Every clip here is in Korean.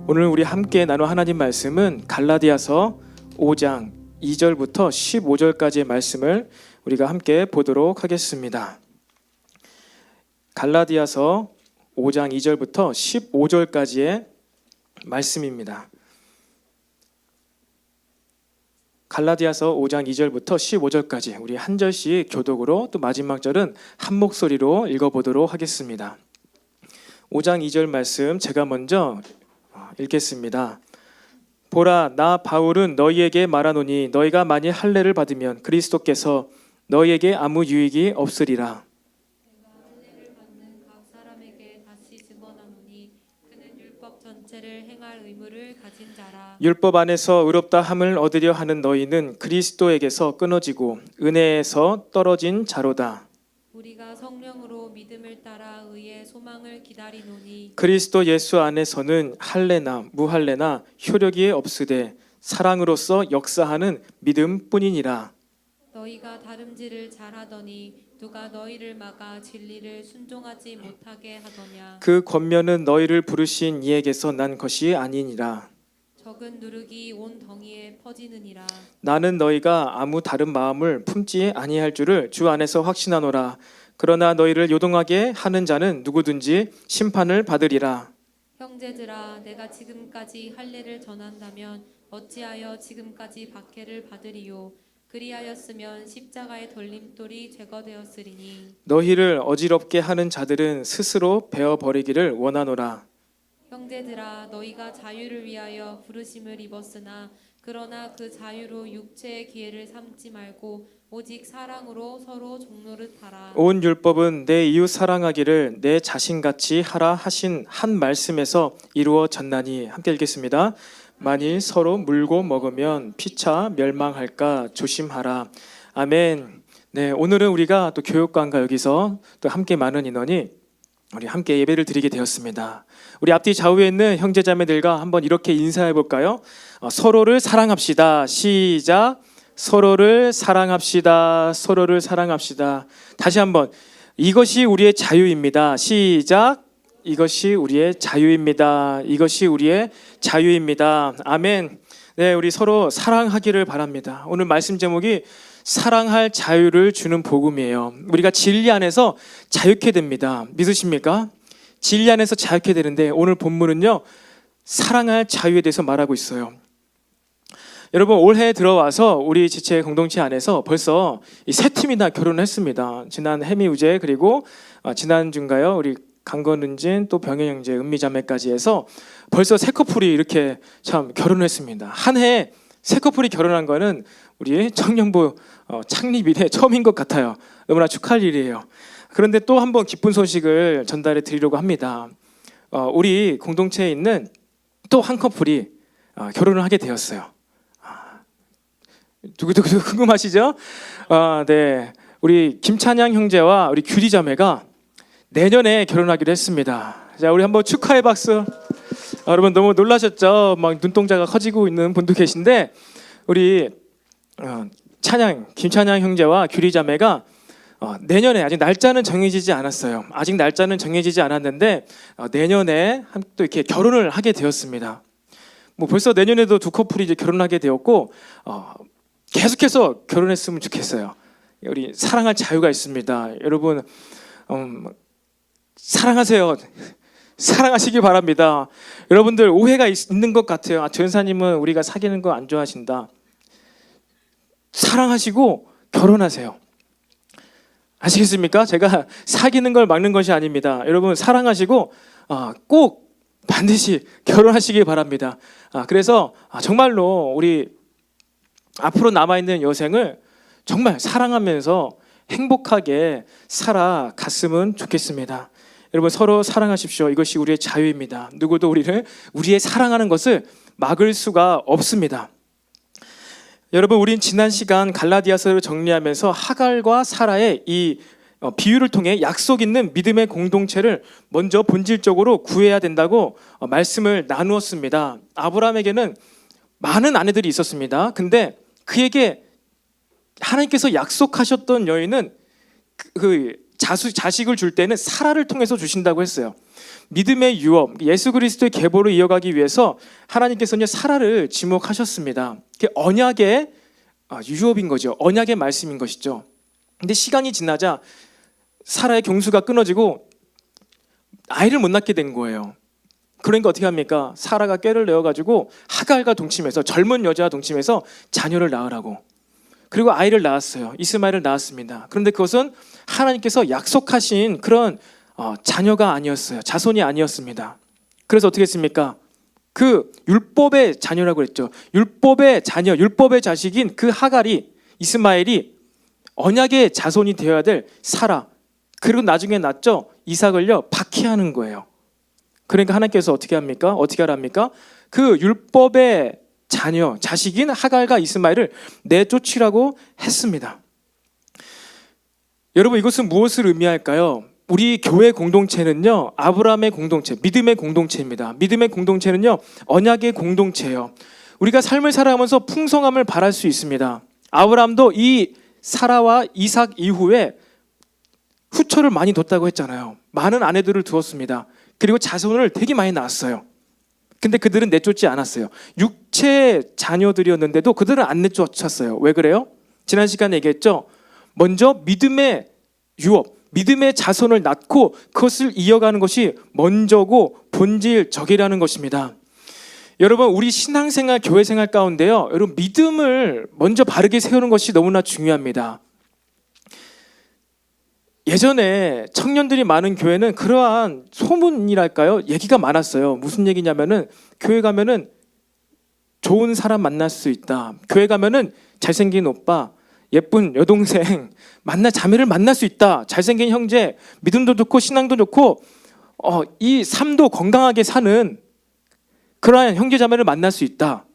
오늘 우리 함께 나눌 하나님 말씀은 갈라디아서 5장 2절부터 15절까지의 말씀을 우리가 함께 보도록 하겠습니다. 갈라디아서 5장 2절부터 15절까지의 말씀입니다. 갈라디아서 5장 2절부터 15절까지 우리 한 절씩 교독으로, 또 마지막 절은 한 목소리로 읽어보도록 하겠습니다. 5장 2절 말씀 제가 먼저 읽겠습니다. 보라, 나 바울은 너희에게 말하노니 너희가 만일 할례를 받으면 그리스도께서 너희에게 아무 유익이 없으리라. 내가 할례를 받는 각 사람에게 다시 증언하노니 그는 율법 전체를 행할 의무를 가진 자라. 율법 안에서 의롭다 함을 얻으려 하는 너희는 그리스도에게서 끊어지고 은혜에서 떨어진 자로다. 우리가 성령으로 믿음을 따라 의의 소망을 기다리노니 그리스도 예수 안에서는 할례나 무할례나 효력이 없으되 사랑으로서 역사하는 믿음뿐이니라. 너희가 다름질을 잘하더니 누가 너희를 막아 진리를 순종하지 못하게 하더냐. 그 권면은 너희를 부르신 이에게서 난 것이 아니니라. 적은 누룩이 온 덩이에 퍼지느니라. 나는 너희가 아무 다른 마음을 품지 아니할 줄을 주 안에서 확신하노라. 그러나 너희를 요동하게 하는 자는 누구든지 심판을 받으리라. 형제들아, 내가 지금까지 할례를 전한다면 어찌하여 지금까지 박해를 받으리요. 그리하였으면 십자가의 돌림돌이 제거되었으리니. 너희를 어지럽게 하는 자들은 스스로 베어버리기를 원하노라. 형제들아, 너희가 자유를 위하여 부르심을 입었으나 그러나 그 자유로 육체의 기회를 삼지 말고 오직 사랑으로 서로 종노릇 하라. 온 율법은 내 이웃 사랑하기를 내 자신같이 하라 하신 한 말씀에서 이루어졌나니. 함께 읽겠습니다. 만일 서로 물고 먹으면 피차 멸망할까 조심하라. 아멘. 네, 오늘은 우리가 또 교육관과 여기서 또 함께 많은 인원이 우리 함께 예배를 드리게 되었습니다. 우리 앞뒤 좌우에 있는 형제자매들과 한번 이렇게 인사해 볼까요? 서로를 사랑합시다. 시작. 서로를 사랑합시다. 서로를 사랑합시다. 다시 한번. 이것이 우리의 자유입니다. 시작. 이것이 우리의 자유입니다. 이것이 우리의 자유입니다. 아멘. 네, 우리 서로 사랑하기를 바랍니다. 오늘 말씀 제목이 사랑할 자유를 주는 복음이에요. 우리가 진리 안에서 자유케 됩니다. 믿으십니까? 진리 안에서 자유케 되는데 오늘 본문은요, 사랑할 자유에 대해서 말하고 있어요. 여러분, 올해 들어와서 우리 지체 공동체 안에서 벌써 세 팀이나 결혼을 했습니다. 지난 해미우재, 그리고 지난주인가요, 우리 강건은진, 또 병현 형제, 은미자매까지 해서 벌써 세 커플이 이렇게 참 결혼을 했습니다. 한 해에 세 커플이 결혼한 거는 우리 청년부 창립 이래 처음인 것 같아요. 너무나 축하할 일이에요. 그런데 또 한 번 기쁜 소식을 전달해 드리려고 합니다. 우리 공동체에 있는 또 한 커플이 결혼을 하게 되었어요. 누구누구 궁금하시죠? 네, 우리 김찬양 형제와 우리 규리 자매가 내년에 결혼하기로 했습니다. 자, 우리 한번 축하의 박수. 여러분 너무 놀라셨죠? 막 눈동자가 커지고 있는 분도 계신데 우리 김찬양 형제와 규리 자매가 내년에, 아직 날짜는 정해지지 않았어요. 아직 날짜는 정해지지 않았는데 내년에 또 이렇게 결혼을 하게 되었습니다. 뭐 벌써 내년에도 두 커플이 이제 결혼하게 되었고 계속해서 결혼했으면 좋겠어요. 우리 사랑할 자유가 있습니다. 여러분 사랑하세요. 사랑하시기 바랍니다. 여러분들 오해가 있는 것 같아요. 전사님은 우리가 사귀는 거 안 좋아하신다. 사랑하시고 결혼하세요. 아시겠습니까? 제가 사귀는 걸 막는 것이 아닙니다. 여러분 사랑하시고 꼭 반드시 결혼하시기 바랍니다. 그래서 정말로 우리 앞으로 남아있는 여생을 정말 사랑하면서 행복하게 살아갔으면 좋겠습니다. 여러분 서로 사랑하십시오. 이것이 우리의 자유입니다. 누구도 우리의 사랑하는 것을 막을 수가 없습니다. 여러분, 우린 지난 시간 갈라디아서를 정리하면서 하갈과 사라의 이 비유를 통해 약속 있는 믿음의 공동체를 먼저 본질적으로 구해야 된다고 말씀을 나누었습니다. 아브라함에게는 많은 아내들이 있었습니다. 근데 그에게 하나님께서 약속하셨던 여인은 자식을 줄 때는 사라를 통해서 주신다고 했어요. 믿음의 유업, 예수 그리스도의 계보를 이어가기 위해서 하나님께서는 사라를 지목하셨습니다. 그게 언약의 유업인 거죠. 언약의 말씀인 것이죠. 근데 시간이 지나자 사라의 경수가 끊어지고 아이를 못 낳게 된 거예요. 그러니까 어떻게 합니까? 사라가 꾀를 내어가지고 하갈과 동침해서, 젊은 여자와 동침해서 자녀를 낳으라고. 그리고 아이를 낳았어요. 이스마엘을 낳았습니다. 그런데 그것은 하나님께서 약속하신 그런 자녀가 아니었어요. 자손이 아니었습니다. 그래서 어떻게 했습니까? 그 율법의 자녀라고 그랬죠. 율법의 자녀, 율법의 자식인 그 하갈이, 이스마엘이 언약의 자손이 되어야 될 사라, 그리고 나중에 낳죠, 이삭을요 박해하는 거예요. 그러니까 하나님께서 어떻게 합니까? 어떻게 하랍니까? 그 율법의 자녀, 자식인 하갈과 이스마엘을 내쫓으라고 했습니다. 여러분, 이것은 무엇을 의미할까요? 우리 교회 공동체는요, 아브라함의 공동체, 믿음의 공동체입니다. 믿음의 공동체는요, 언약의 공동체예요. 우리가 삶을 살아가면서 풍성함을 바랄 수 있습니다. 아브라함도 이 사라와 이삭 이후에 후처를 많이 뒀다고 했잖아요. 많은 아내들을 두었습니다. 그리고 자손을 되게 많이 낳았어요. 근데 그들은 내쫓지 않았어요. 육체 자녀들이었는데도 그들은 안 내쫓았어요. 왜 그래요? 지난 시간에 얘기했죠. 먼저 믿음의 유업, 믿음의 자손을 낳고 그것을 이어가는 것이 먼저고 본질적이라는 것입니다. 여러분, 우리 신앙생활, 교회생활 가운데요, 여러분, 믿음을 먼저 바르게 세우는 것이 너무나 중요합니다. 예전에 청년들이 많은 교회는 그러한 소문이랄까요? 얘기가 많았어요. 무슨 얘기냐면은 교회 가면은 좋은 사람 만날 수 있다. 교회 가면은 잘생긴 오빠, 예쁜 여동생, 자매를 만날 수 있다. 잘생긴 형제, 믿음도 좋고 신앙도 좋고 이 삶도 건강하게 사는 그러한 형제 자매를 만날 수 있다.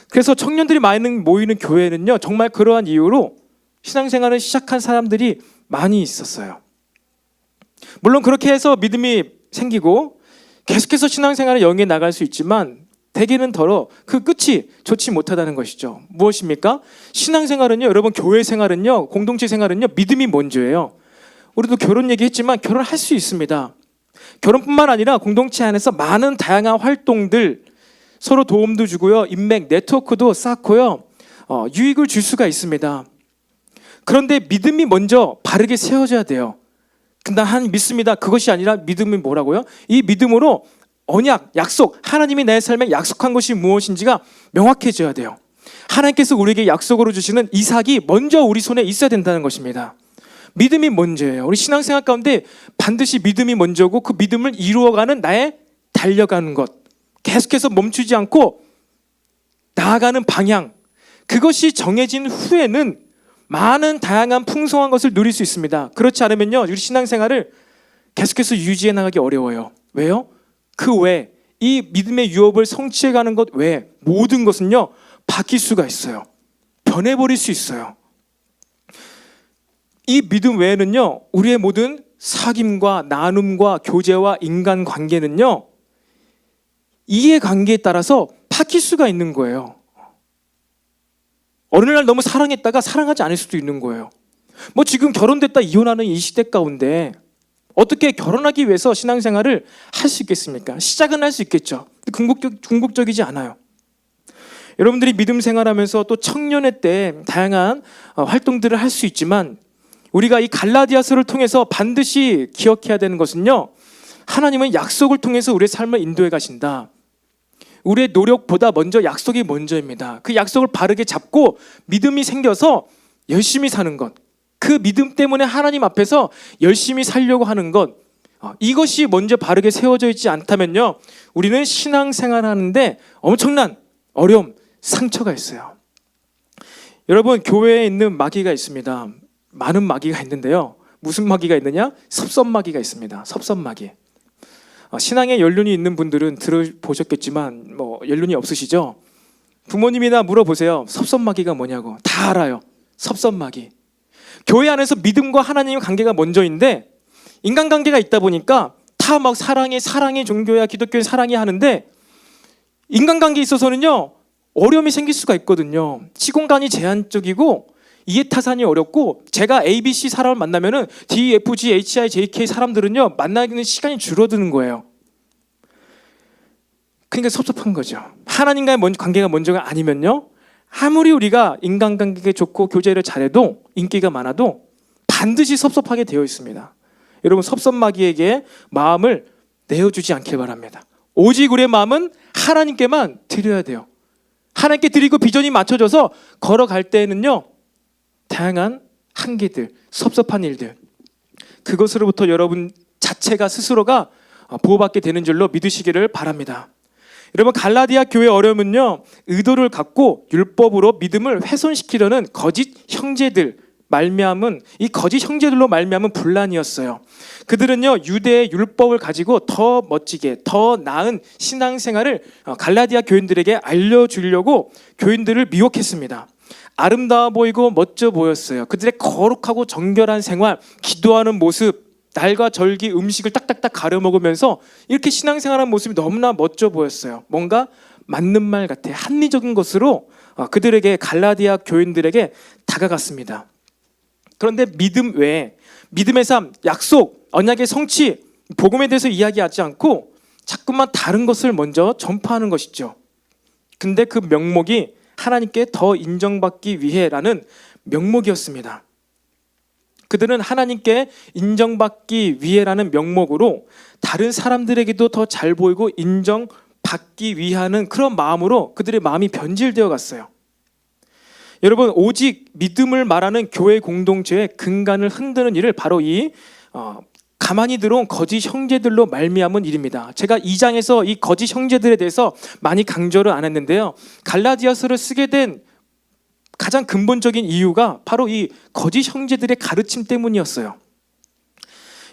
그래서 청년들이 많이 모이는 교회는요, 정말 그러한 이유로 신앙생활을 시작한 사람들이 많이 있었어요. 물론 그렇게 해서 믿음이 생기고 계속해서 신앙생활을 영위해 나갈 수 있지만 대개는 더러 그 끝이 좋지 못하다는 것이죠. 무엇입니까? 신앙생활은요, 여러분, 교회 생활은요, 공동체 생활은요, 믿음이 먼저예요. 우리도 결혼 얘기했지만 결혼할 수 있습니다. 결혼뿐만 아니라 공동체 안에서 많은 다양한 활동들, 서로 도움도 주고요, 인맥 네트워크도 쌓고요, 유익을 줄 수가 있습니다. 그런데 믿음이 먼저 바르게 세워져야 돼요. 난 하나님 믿습니다. 그것이 아니라 믿음이 뭐라고요? 이 믿음으로 언약, 약속, 하나님이 내 삶에 약속한 것이 무엇인지가 명확해져야 돼요. 하나님께서 우리에게 약속으로 주시는 이삭이 먼저 우리 손에 있어야 된다는 것입니다. 믿음이 먼저예요. 우리 신앙생활 가운데 반드시 믿음이 먼저고 그 믿음을 이루어가는 나의 달려가는 것, 계속해서 멈추지 않고 나아가는 방향, 그것이 정해진 후에는 많은 다양한 풍성한 것을 누릴 수 있습니다. 그렇지 않으면요, 우리 신앙생활을 계속해서 유지해 나가기 어려워요. 왜요? 그 외에 이 믿음의 유업을 성취해가는 것 외에 모든 것은요, 바뀔 수가 있어요. 변해버릴 수 있어요. 이 믿음 외에는요, 우리의 모든 사귐과 나눔과 교제와 인간관계는요, 이해관계에 따라서 바뀔 수가 있는 거예요. 어느 날 너무 사랑했다가 사랑하지 않을 수도 있는 거예요. 지금 결혼됐다 이혼하는 이 시대 가운데 어떻게 결혼하기 위해서 신앙생활을 할 수 있겠습니까? 시작은 할 수 있겠죠. 궁극적이지 않아요. 여러분들이 믿음 생활하면서 또 청년의 때 다양한 활동들을 할 수 있지만 우리가 이 갈라디아서를 통해서 반드시 기억해야 되는 것은요, 하나님은 약속을 통해서 우리의 삶을 인도해 가신다. 우리의 노력보다 먼저 약속이 먼저입니다. 그 약속을 바르게 잡고 믿음이 생겨서 열심히 사는 것, 그 믿음 때문에 하나님 앞에서 열심히 살려고 하는 것, 이것이 먼저 바르게 세워져 있지 않다면요, 우리는 신앙생활하는데 엄청난 어려움, 상처가 있어요. 여러분, 교회에 있는 마귀가 있습니다. 많은 마귀가 있는데요, 무슨 마귀가 있느냐? 섭섭마귀가 있습니다. 섭섭마귀. 신앙에 연륜이 있는 분들은 들어보셨겠지만 연륜이 없으시죠? 부모님이나 물어보세요. 섭섭마귀가 뭐냐고. 다 알아요. 섭섭마귀. 교회 안에서 믿음과 하나님의 관계가 먼저인데 인간관계가 있다 보니까 다 막 사랑해 종교야, 기독교의 사랑해 하는데 인간관계에 있어서는요, 어려움이 생길 수가 있거든요. 시공간이 제한적이고 이해타산이 어렵고, 제가 ABC 사람을 만나면은 D, F, G, H, I, J, K 사람들은요, 만나기는 시간이 줄어드는 거예요. 그러니까 섭섭한 거죠. 하나님과의 관계가 먼저가 아니면요, 아무리 우리가 인간관계가 좋고 교제를 잘해도, 인기가 많아도 반드시 섭섭하게 되어 있습니다. 여러분, 섭섭마귀에게 마음을 내어주지 않길 바랍니다. 오직 우리의 마음은 하나님께만 드려야 돼요. 하나님께 드리고 비전이 맞춰져서 걸어갈 때에는요, 다양한 한계들, 섭섭한 일들, 그것으로부터 여러분 자체가 스스로가 보호받게 되는 줄로 믿으시기를 바랍니다. 여러분, 갈라디아 교회 어려움은요, 의도를 갖고 율법으로 믿음을 훼손시키려는 거짓 형제들 말미암은, 이 거짓 형제들로 말미암은 분란이었어요. 그들은요, 유대의 율법을 가지고 더 멋지게, 더 나은 신앙생활을 갈라디아 교인들에게 알려주려고 교인들을 미혹했습니다. 아름다워 보이고 멋져 보였어요. 그들의 거룩하고 정결한 생활, 기도하는 모습, 날과 절기 음식을 딱딱딱 가려 먹으면서 이렇게 신앙생활하는 모습이 너무나 멋져 보였어요. 뭔가 맞는 말 같아, 합리적인 것으로 그들에게, 갈라디아 교인들에게 다가갔습니다. 그런데 믿음 외에, 믿음의 삶, 약속, 언약의 성취, 복음에 대해서 이야기하지 않고 자꾸만 다른 것을 먼저 전파하는 것이죠. 근데 그 명목이 하나님께 더 인정받기 위해라는 명목이었습니다. 그들은 하나님께 인정받기 위해라는 명목으로 다른 사람들에게도 더 잘 보이고 인정받기 위하는 그런 마음으로 그들의 마음이 변질되어 갔어요. 여러분, 오직 믿음을 말하는 교회 공동체의 근간을 흔드는 일을 바로 이 가만히 들어온 거짓 형제들로 말미암은 일입니다. 제가 2장에서 이 거짓 형제들에 대해서 많이 강조를 안 했는데요, 갈라디아서를 쓰게 된 가장 근본적인 이유가 바로 이 거짓 형제들의 가르침 때문이었어요.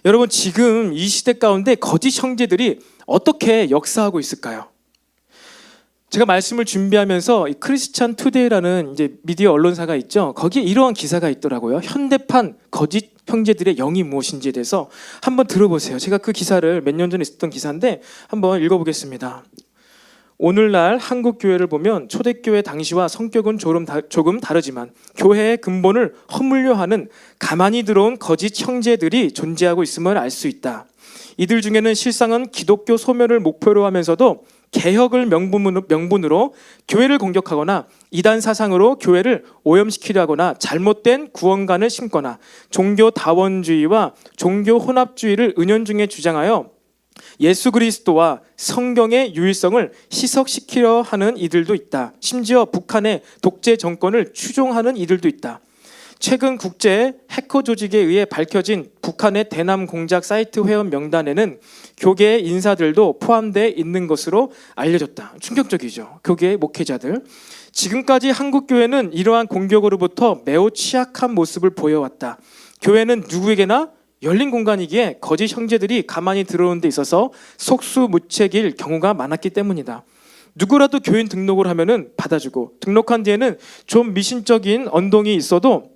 여러분, 지금 이 시대 가운데 거짓 형제들이 어떻게 역사하고 있을까요? 제가 말씀을 준비하면서 이 크리스찬 투데이라는 이제 미디어 언론사가 있죠. 거기에 이러한 기사가 있더라고요. 현대판 거짓 형제들의 영이 무엇인지에 대해서 한번 들어보세요. 제가 그 기사를 몇 년 전에 썼던 기사인데 한번 읽어보겠습니다. 오늘날 한국 교회를 보면 초대교회 당시와 성격은 조금 다르지만 교회의 근본을 허물려 하는 가만히 들어온 거짓 형제들이 존재하고 있음을 알 수 있다. 이들 중에는 실상은 기독교 소멸을 목표로 하면서도 개혁을 명분으로 교회를 공격하거나 이단 사상으로 교회를 오염시키려 하거나 잘못된 구원관을 심거나 종교 다원주의와 종교 혼합주의를 은연중에 주장하여 예수 그리스도와 성경의 유일성을 희석시키려 하는 이들도 있다. 심지어 북한의 독재 정권을 추종하는 이들도 있다. 최근 국제 해커 조직에 의해 밝혀진 북한의 대남 공작 사이트 회원 명단에는 교계 인사들도 포함되어 있는 것으로 알려졌다. 충격적이죠. 교계 목회자들. 지금까지 한국 교회는 이러한 공격으로부터 매우 취약한 모습을 보여왔다. 교회는 누구에게나 열린 공간이기에 거짓 형제들이 가만히 들어오는 데 있어서 속수무책일 경우가 많았기 때문이다. 누구라도 교인 등록을 하면은 받아주고, 등록한 뒤에는 좀 미신적인 언동이 있어도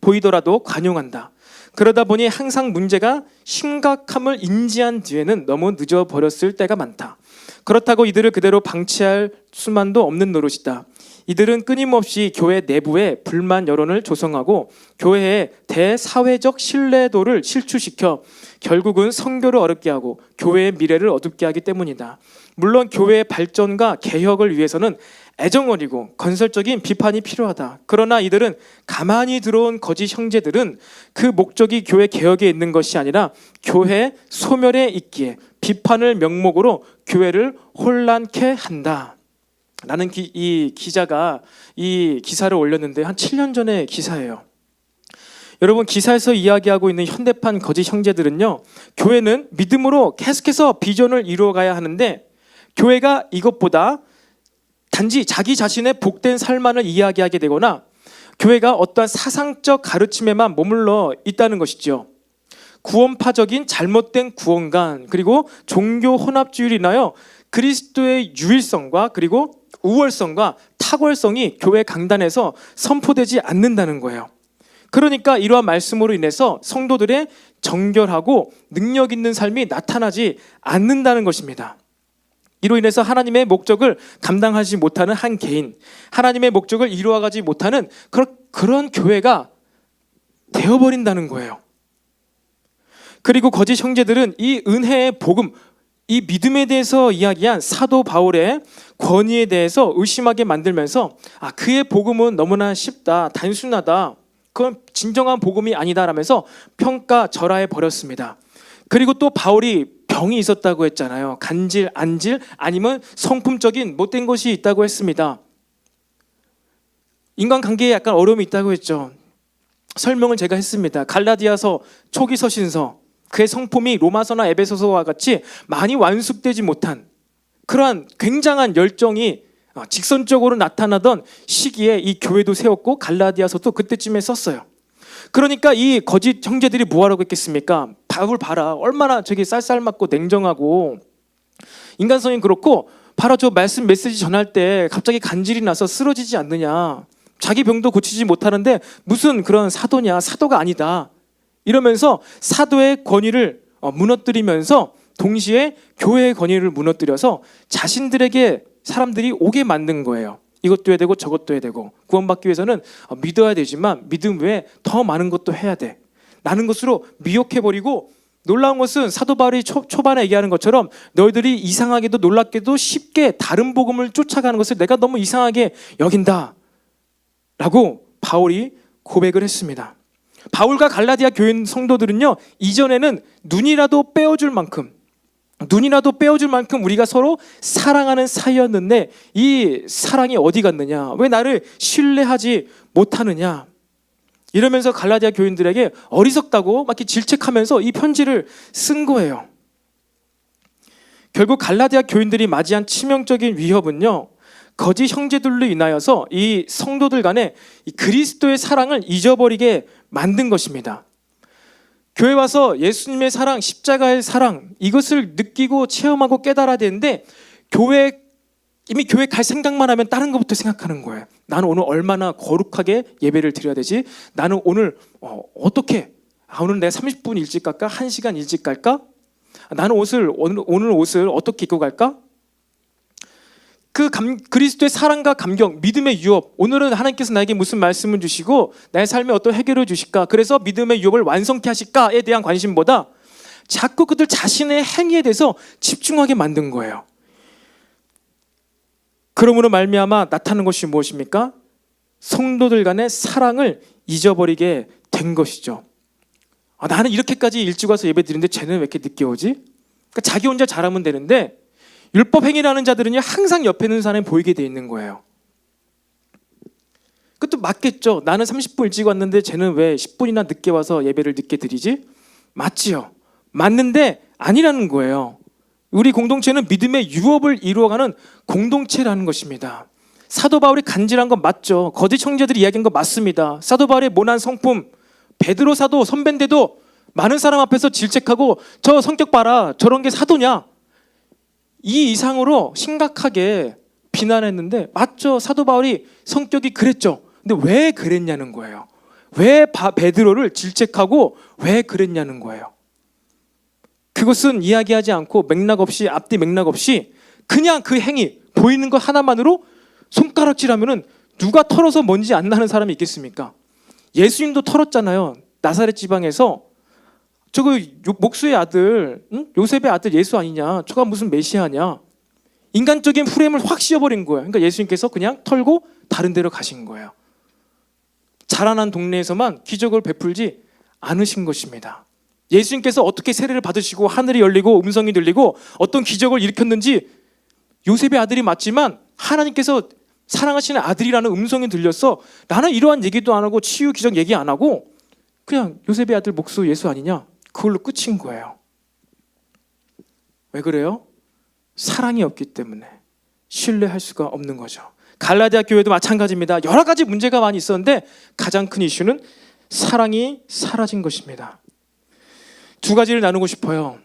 보이더라도 관용한다. 그러다 보니 항상 문제가 심각함을 인지한 뒤에는 너무 늦어버렸을 때가 많다. 그렇다고 이들을 그대로 방치할 수만도 없는 노릇이다. 이들은 끊임없이 교회 내부에 불만 여론을 조성하고 교회의 대사회적 신뢰도를 실추시켜 결국은 선교를 어렵게 하고 교회의 미래를 어둡게 하기 때문이다. 물론 교회의 발전과 개혁을 위해서는 애정어리고 건설적인 비판이 필요하다. 그러나 이들은 가만히 들어온 거짓 형제들은 그 목적이 교회 개혁에 있는 것이 아니라 교회 소멸에 있기에 비판을 명목으로 교회를 혼란케 한다. 라는 이 기자가 이 기사를 올렸는데 한 7년 전의 기사예요. 여러분, 기사에서 이야기하고 있는 현대판 거짓 형제들은요, 교회는 믿음으로 계속해서 비전을 이루어가야 하는데 교회가 이것보다 단지 자기 자신의 복된 삶만을 이야기하게 되거나 교회가 어떠한 사상적 가르침에만 머물러 있다는 것이죠. 구원파적인 잘못된 구원관, 그리고 종교 혼합주의로 인하여 그리스도의 유일성과 그리고 우월성과 탁월성이 교회 강단에서 선포되지 않는다는 거예요. 그러니까 이러한 말씀으로 인해서 성도들의 정결하고 능력 있는 삶이 나타나지 않는다는 것입니다. 이로 인해서 하나님의 목적을 감당하지 못하는 한 개인, 하나님의 목적을 이루어가지 못하는 그런 교회가 되어버린다는 거예요. 그리고 거짓 형제들은 이 은혜의 복음, 이 믿음에 대해서 이야기한 사도 바울의 권위에 대해서 의심하게 만들면서 그의 복음은 너무나 쉽다, 단순하다, 그건 진정한 복음이 아니다라면서 평가절하해 버렸습니다. 그리고 또 바울이 병이 있었다고 했잖아요. 간질, 안질, 아니면 성품적인 못된 것이 있다고 했습니다. 인간관계에 약간 어려움이 있다고 했죠. 설명을 제가 했습니다. 갈라디아서 초기 서신서, 그의 성품이 로마서나 에베소서와 같이 많이 완숙되지 못한 그러한 굉장한 열정이 직선적으로 나타나던 시기에 이 교회도 세웠고 갈라디아서도 그때쯤에 썼어요. 그러니까 이 거짓 형제들이 뭐하라고 했겠습니까? 바울 봐라, 얼마나 저기 쌀쌀맞고 냉정하고 인간성이 그렇고, 봐라 저 말씀 메시지 전할 때 갑자기 간질이 나서 쓰러지지 않느냐, 자기 병도 고치지 못하는데 무슨 그런 사도냐, 사도가 아니다, 이러면서 사도의 권위를 무너뜨리면서 동시에 교회의 권위를 무너뜨려서 자신들에게 사람들이 오게 만든 거예요. 이것도 해야 되고 저것도 해야 되고, 구원받기 위해서는 믿어야 되지만 믿음 외에 더 많은 것도 해야 돼 라는 것으로 미혹해버리고, 놀라운 것은 사도 바울이 초반에 얘기하는 것처럼 너희들이 이상하게도 놀랍게도 쉽게 다른 복음을 쫓아가는 것을 내가 너무 이상하게 여긴다 라고 바울이 고백을 했습니다. 바울과 갈라디아 교인 성도들은요, 이전에는 눈이라도 빼어줄 만큼 우리가 서로 사랑하는 사이였는데 이 사랑이 어디 갔느냐, 왜 나를 신뢰하지 못하느냐, 이러면서 갈라디아 교인들에게 어리석다고 막 이렇게 질책하면서 이 편지를 쓴 거예요. 결국 갈라디아 교인들이 맞이한 치명적인 위협은요, 거짓 형제들로 인하여서 이 성도들 간에 이 그리스도의 사랑을 잊어버리게 만든 것입니다. 교회 와서 예수님의 사랑, 십자가의 사랑, 이것을 느끼고 체험하고 깨달아야 되는데 이미 교회 갈 생각만 하면 다른 것부터 생각하는 거예요. 나는 오늘 얼마나 거룩하게 예배를 드려야 되지? 나는 오늘 어떻게? 오늘 내가 30분 일찍 갈까? 1시간 일찍 갈까? 나는 오늘 옷을 어떻게 입고 갈까? 그리스도의 사랑과 감격, 믿음의 유업, 오늘은 하나님께서 나에게 무슨 말씀을 주시고 나의 삶에 어떤 해결을 주실까, 그래서 믿음의 유업을 완성케 하실까에 대한 관심보다 자꾸 그들 자신의 행위에 대해서 집중하게 만든 거예요. 그러므로 말미암아 나타나는 것이 무엇입니까? 성도들 간의 사랑을 잊어버리게 된 것이죠. 나는 이렇게까지 일찍 와서 예배 드리는데 쟤는 왜 이렇게 늦게 오지? 그러니까 자기 혼자 잘하면 되는데 율법 행위라는 자들은요, 항상 옆에 있는 사람이 보이게 돼 있는 거예요. 그것도 맞겠죠. 나는 30분 일찍 왔는데 쟤는 왜 10분이나 늦게 와서 예배를 늦게 드리지? 맞지요. 맞는데 아니라는 거예요. 우리 공동체는 믿음의 유업을 이루어가는 공동체라는 것입니다. 사도 바울이 간질한 건 맞죠. 거짓 형제들이 이야기한 건 맞습니다. 사도 바울의 모난 성품, 베드로 사도 선배인데도 많은 사람 앞에서 질책하고 저 성격 봐라, 저런 게 사도냐, 이 이상으로 심각하게 비난했는데, 맞죠. 사도 바울이 성격이 그랬죠. 근데 왜 그랬냐는 거예요. 왜 베드로를 질책하고 왜 그랬냐는 거예요. 그것은 이야기하지 않고 맥락 없이, 앞뒤 맥락 없이 그냥 그 행위, 보이는 것 하나만으로 손가락질하면은 누가 털어서 먼지 안 나는 사람이 있겠습니까? 예수님도 털었잖아요. 나사렛 지방에서 저거 목수의 아들, 요셉의 아들 예수 아니냐, 저가 무슨 메시아냐, 인간적인 프레임을 확 씌워버린 거예요. 그러니까 예수님께서 그냥 털고 다른 데로 가신 거예요. 자라난 동네에서만 기적을 베풀지 않으신 것입니다. 예수님께서 어떻게 세례를 받으시고 하늘이 열리고 음성이 들리고 어떤 기적을 일으켰는지, 요셉의 아들이 맞지만 하나님께서 사랑하시는 아들이라는 음성이 들렸어. 나는 이러한 얘기도 안 하고 치유 기적 얘기 안 하고 그냥 요셉의 아들 목수 예수 아니냐, 그걸로 끝인 거예요. 왜 그래요? 사랑이 없기 때문에 신뢰할 수가 없는 거죠. 갈라디아 교회도 마찬가지입니다. 여러 가지 문제가 많이 있었는데 가장 큰 이슈는 사랑이 사라진 것입니다. 두 가지를 나누고 싶어요.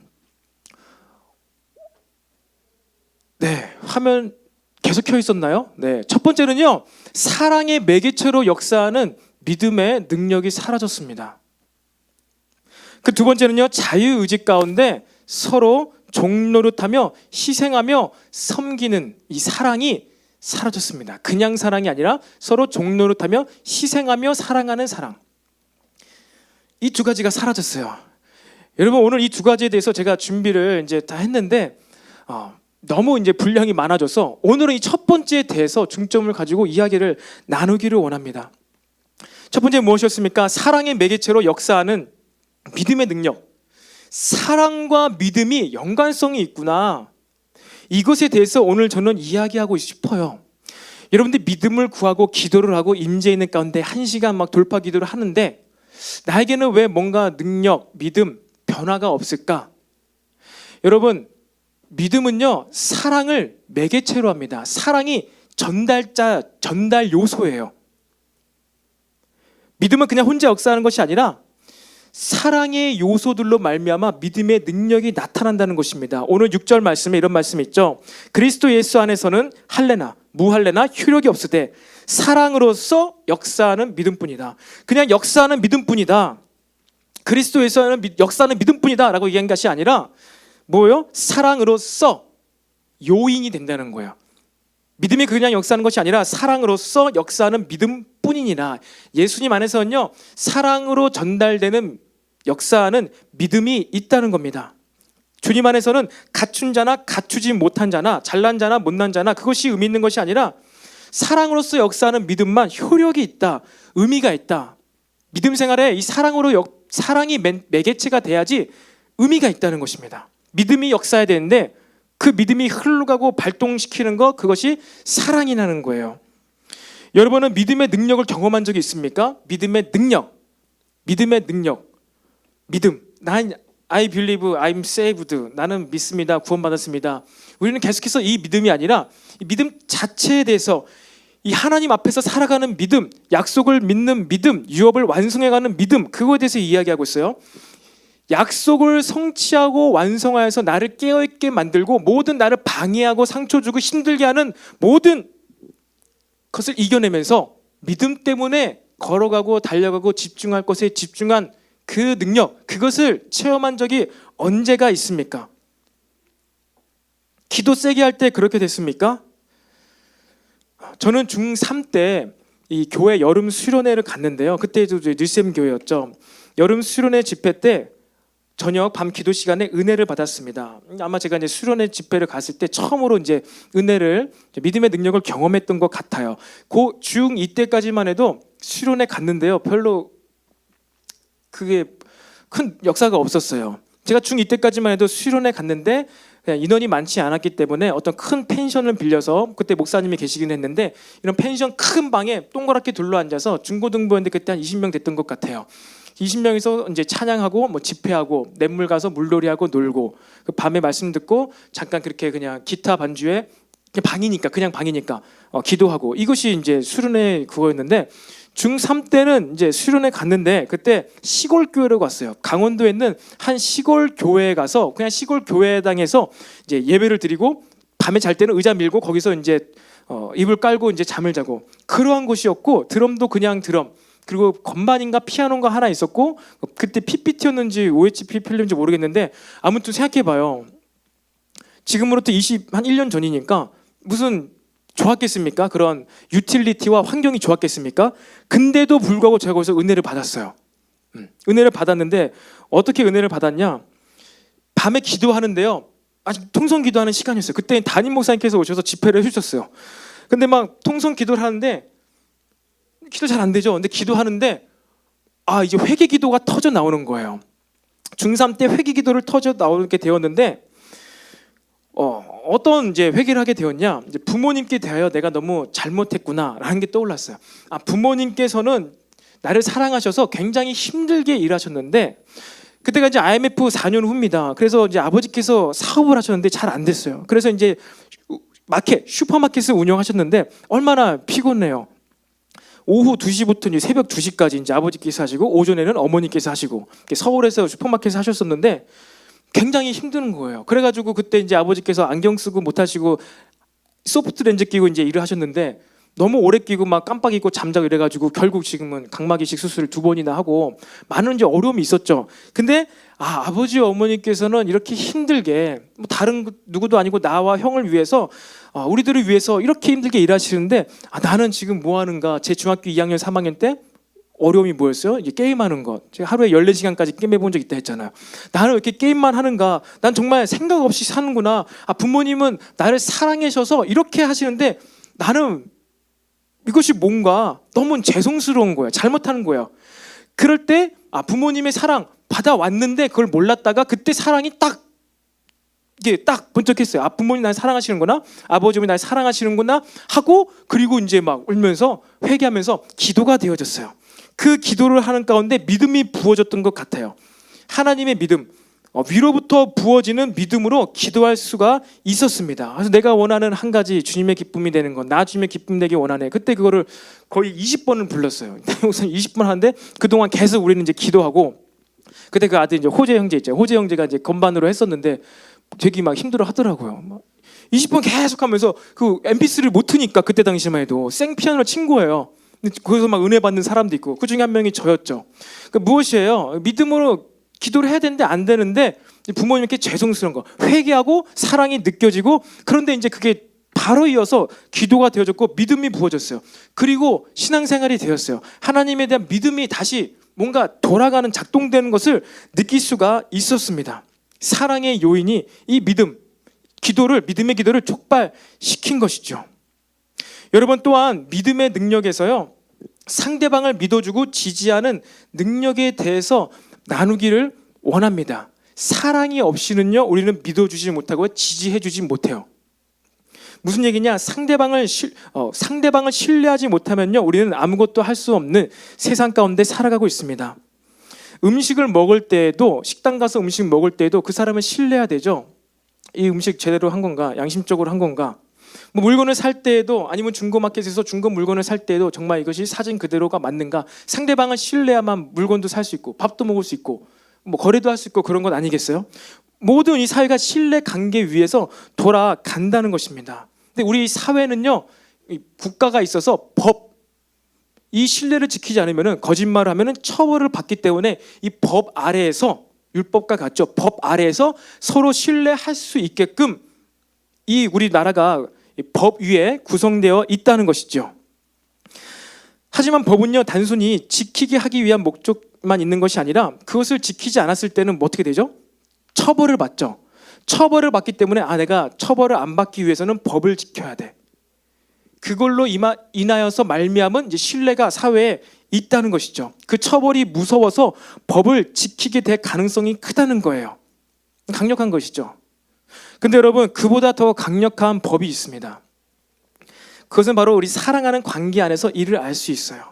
네, 화면 계속 켜 있었나요? 네, 첫 번째는요, 사랑의 매개체로 역사하는 믿음의 능력이 사라졌습니다. 그 두 번째는요, 자유의지 가운데 서로 종노릇하며 희생하며 섬기는 이 사랑이 사라졌습니다. 그냥 사랑이 아니라 서로 종노릇하며 희생하며 사랑하는 사랑. 이 두 가지가 사라졌어요. 여러분, 오늘 이 두 가지에 대해서 제가 준비를 이제 다 했는데 너무 이제 분량이 많아져서 오늘은 이 첫 번째에 대해서 중점을 가지고 이야기를 나누기를 원합니다. 첫 번째 무엇이었습니까? 사랑의 매개체로 역사하는 믿음의 능력. 사랑과 믿음이 연관성이 있구나. 이것에 대해서 오늘 저는 이야기하고 싶어요. 여러분들 믿음을 구하고 기도를 하고 임재 있는 가운데 1시간 막 돌파 기도를 하는데 나에게는 왜 뭔가 능력, 믿음, 변화가 없을까? 여러분, 믿음은요, 사랑을 매개체로 합니다. 사랑이 전달 요소예요. 믿음은 그냥 혼자 역사하는 것이 아니라 사랑의 요소들로 말미암아 믿음의 능력이 나타난다는 것입니다. 오늘 6절 말씀에 이런 말씀이 있죠. 그리스도 예수 안에서는 할례나 무할례나 효력이 없으되 사랑으로서 역사하는 믿음뿐이다. 그냥 역사하는 믿음뿐이다. 그리스도 예수 안에는 역사하는 믿음뿐이다 라고 얘기한 것이 아니라 뭐예요? 사랑으로서 요인이 된다는 거예요. 믿음이 그냥 역사하는 것이 아니라 사랑으로서 역사하는 믿음뿐이니라. 예수님 안에서는요, 사랑으로 전달되는 역사하는 믿음이 있다는 겁니다. 주님 안에서는 갖춘 자나 갖추지 못한 자나 잘난 자나 못난 자나 그것이 의미 있는 것이 아니라 사랑으로서 역사하는 믿음만 효력이 있다, 의미가 있다. 믿음 생활에 이 사랑이 매개체가 돼야지 의미가 있다는 것입니다. 믿음이 역사해야 되는데 그 믿음이 흘러가고 발동시키는 것, 그것이 사랑이라는 거예요. 여러분은 믿음의 능력을 경험한 적이 있습니까? 믿음의 능력. 믿음. I believe I'm saved. 나는 믿습니다. 구원받았습니다. 우리는 계속해서 이 믿음이 아니라 이 믿음 자체에 대해서 이 하나님 앞에서 살아가는 믿음, 약속을 믿는 믿음, 유업을 완성해가는 믿음, 그거에 대해서 이야기하고 있어요. 약속을 성취하고 완성하여서 나를 깨어있게 만들고 모든 나를 방해하고 상처 주고 힘들게 하는 모든 것을 이겨내면서 믿음 때문에 걸어가고 달려가고 집중할 것에 집중한 그 능력, 그것을 체험한 적이 언제가 있습니까? 기도 세게 할 때 그렇게 됐습니까? 저는 중3 때 이 교회 여름 수련회를 갔는데요. 그때도 뉴쌤 교회였죠. 여름 수련회 집회 때 저녁 밤 기도 시간에 은혜를 받았습니다. 아마 제가 이제 수련회 집회를 갔을 때 처음으로 이제 은혜를, 믿음의 능력을 경험했던 것 같아요. 그 중2 때까지만 해도 수련회 갔는데요, 별로 그게 큰 역사가 없었어요. 제가 중2 때까지만 해도 수련회 갔는데 그냥 인원이 많지 않았기 때문에 어떤 큰 펜션을 빌려서, 그때 목사님이 계시긴 했는데 이런 펜션 큰 방에 동그랗게 둘러앉아서 중고등부였는데 그때 한 20명 됐던 것 같아요. 20명이서 이제 찬양하고 뭐 집회하고 냇물 가서 물놀이하고 놀고, 그 밤에 말씀 듣고 잠깐 그렇게 그냥 기타 반주에 그냥 방이니까 기도하고, 이것이 이제 수련회 그거였는데 중3 때는 이제 수련회 갔는데 그때 시골 교회로 갔어요. 강원도에 있는 한 시골 교회에 가서 그냥 시골 교회당에서 이제 예배를 드리고 밤에 잘 때는 의자 밀고 거기서 이제 이불 깔고 이제 잠을 자고, 그러한 곳이었고, 드럼도 그냥 드럼, 그리고 건반인가 피아노가 하나 있었고, 그때 PPT였는지 OHP 필름인지 모르겠는데 아무튼 생각해봐요. 지금으로부터 한 1년 전이니까 무슨 좋았겠습니까? 그런 유틸리티와 환경이 좋았겠습니까? 근데도 불구하고 제가 거기서 은혜를 받았어요. 은혜를 받았는데 어떻게 은혜를 받았냐? 밤에 기도하는데요, 아직 통성 기도하는 시간이었어요. 그때 담임 목사님께서 오셔서 집회를 해주셨어요. 근데 막 통성 기도를 하는데 기도 잘 안 되죠. 근데 기도하는데 이제 회개 기도가 터져 나오는 거예요. 중3 때 회개 기도를 터져 나오게 되었는데 어떤 이제 회개를 하게 되었냐? 이제 부모님께 대하여 내가 너무 잘못했구나라는 게 떠올랐어요. 부모님께서는 나를 사랑하셔서 굉장히 힘들게 일하셨는데 그때가 이제 IMF 4년 후입니다. 그래서 이제 아버지께서 사업을 하셨는데 잘 안 됐어요. 그래서 이제 슈퍼마켓을 운영하셨는데 얼마나 피곤해요. 오후 2시부터 이제 새벽 2시까지 이제 아버지께서 하시고 오전에는 어머니께서 하시고, 서울에서 슈퍼마켓을 하셨었는데 굉장히 힘든 거예요. 그래가지고 그때 이제 아버지께서 안경 쓰고 못 하시고 소프트 렌즈 끼고 이제 일을 하셨는데 너무 오래 끼고 막 깜빡 잊고 잠자고 이래가지고 결국 지금은 각막 이식 수술을 2번이나 하고 많은 이제 어려움이 있었죠. 근데 아버지 어머니께서는 이렇게 힘들게, 뭐 다른 누구도 아니고 나와 형을 위해서 우리들을 위해서 이렇게 힘들게 일하시는데 나는 지금 뭐 하는가? 제 중학교 2학년 3학년 때 어려움이 뭐였어요? 이제 게임하는 것. 제가 하루에 14시간까지 게임해 본 적 있다 했잖아요. 나는 왜 이렇게 게임만 하는가? 난 정말 생각 없이 사는구나. 부모님은 나를 사랑하셔서 이렇게 하시는데 나는 이것이 뭔가 너무 죄송스러운 거예요. 잘못하는 거예요. 그럴 때 부모님의 사랑 받아왔는데 그걸 몰랐다가 그때 사랑이 이게 딱 번쩍했어요. 부모님 날 사랑하시는구나, 아버지는 날 사랑하시는구나 하고, 그리고 이제 막 울면서 회개하면서 기도가 되어졌어요. 그 기도를 하는 가운데 믿음이 부어졌던 것 같아요. 하나님의 믿음, 위로부터 부어지는 믿음으로 기도할 수가 있었습니다. 그래서 내가 원하는 한 가지, 주님의 기쁨이 되는 것, 나 주님의 기쁨 되기 원하네. 그때 그거를 거의 20번을 불렀어요. 우선 20번 하는데 그동안 계속 우리는 이제 기도하고, 그때 그 아들 이제 호재 형제 있죠. 호재 형제가 이제 건반으로 했었는데 되게 막 힘들어 하더라고요. 20번 계속 하면서 그 MP3를 못 트니까 그때 당시만 해도 생피아노를 친 거예요. 거기서 막 은혜 받는 사람도 있고, 그 중에 한 명이 저였죠. 무엇이에요? 믿음으로 기도를 해야 되는데 안 되는데 부모님께 죄송스러운 거, 회개하고 사랑이 느껴지고, 그런데 이제 그게 바로 이어서 기도가 되어졌고 믿음이 부어졌어요. 그리고 신앙생활이 되었어요. 하나님에 대한 믿음이 다시 뭔가 돌아가는, 작동되는 것을 느낄 수가 있었습니다. 사랑의 요인이 이 믿음의 기도를 촉발시킨 것이죠. 여러분, 또한 믿음의 능력에서요, 상대방을 믿어주고 지지하는 능력에 대해서 나누기를 원합니다. 사랑이 없이는요, 우리는 믿어주지 못하고 지지해주지 못해요. 무슨 얘기냐? 상대방을 신뢰하지 못하면요, 우리는 아무것도 할 수 없는 세상 가운데 살아가고 있습니다. 음식을 먹을 때에도, 식당 가서 음식 먹을 때에도 그 사람을 신뢰해야 되죠. 이 음식 제대로 한 건가? 양심적으로 한 건가? 물건을 살 때에도, 아니면 중고마켓에서 중고 물건을 살 때에도 정말 이것이 사진 그대로가 맞는가? 상대방을 신뢰해야만 물건도 살 수 있고 밥도 먹을 수 있고 거래도 할 수 있고 그런 것 아니겠어요? 모든 이 사회가 신뢰 관계 위에서 돌아간다는 것입니다. 근데 우리 사회는요, 국가가 있어서 이 신뢰를 지키지 않으면, 거짓말을 하면 처벌을 받기 때문에 이 법 아래에서, 율법과 같죠, 법 아래에서 서로 신뢰할 수 있게끔 이 우리나라가 법 위에 구성되어 있다는 것이죠. 하지만 법은요, 단순히 지키게 하기 위한 목적만 있는 것이 아니라 그것을 지키지 않았을 때는 어떻게 되죠? 처벌을 받죠. 처벌을 받기 때문에 내가 처벌을 안 받기 위해서는 법을 지켜야 돼. 그걸로 인하여서 말미암은 이제 신뢰가 사회에 있다는 것이죠. 그 처벌이 무서워서 법을 지키게 될 가능성이 크다는 거예요. 강력한 것이죠. 근데 여러분, 그보다 더 강력한 법이 있습니다. 그것은 바로 우리 사랑하는 관계 안에서 이를 알 수 있어요.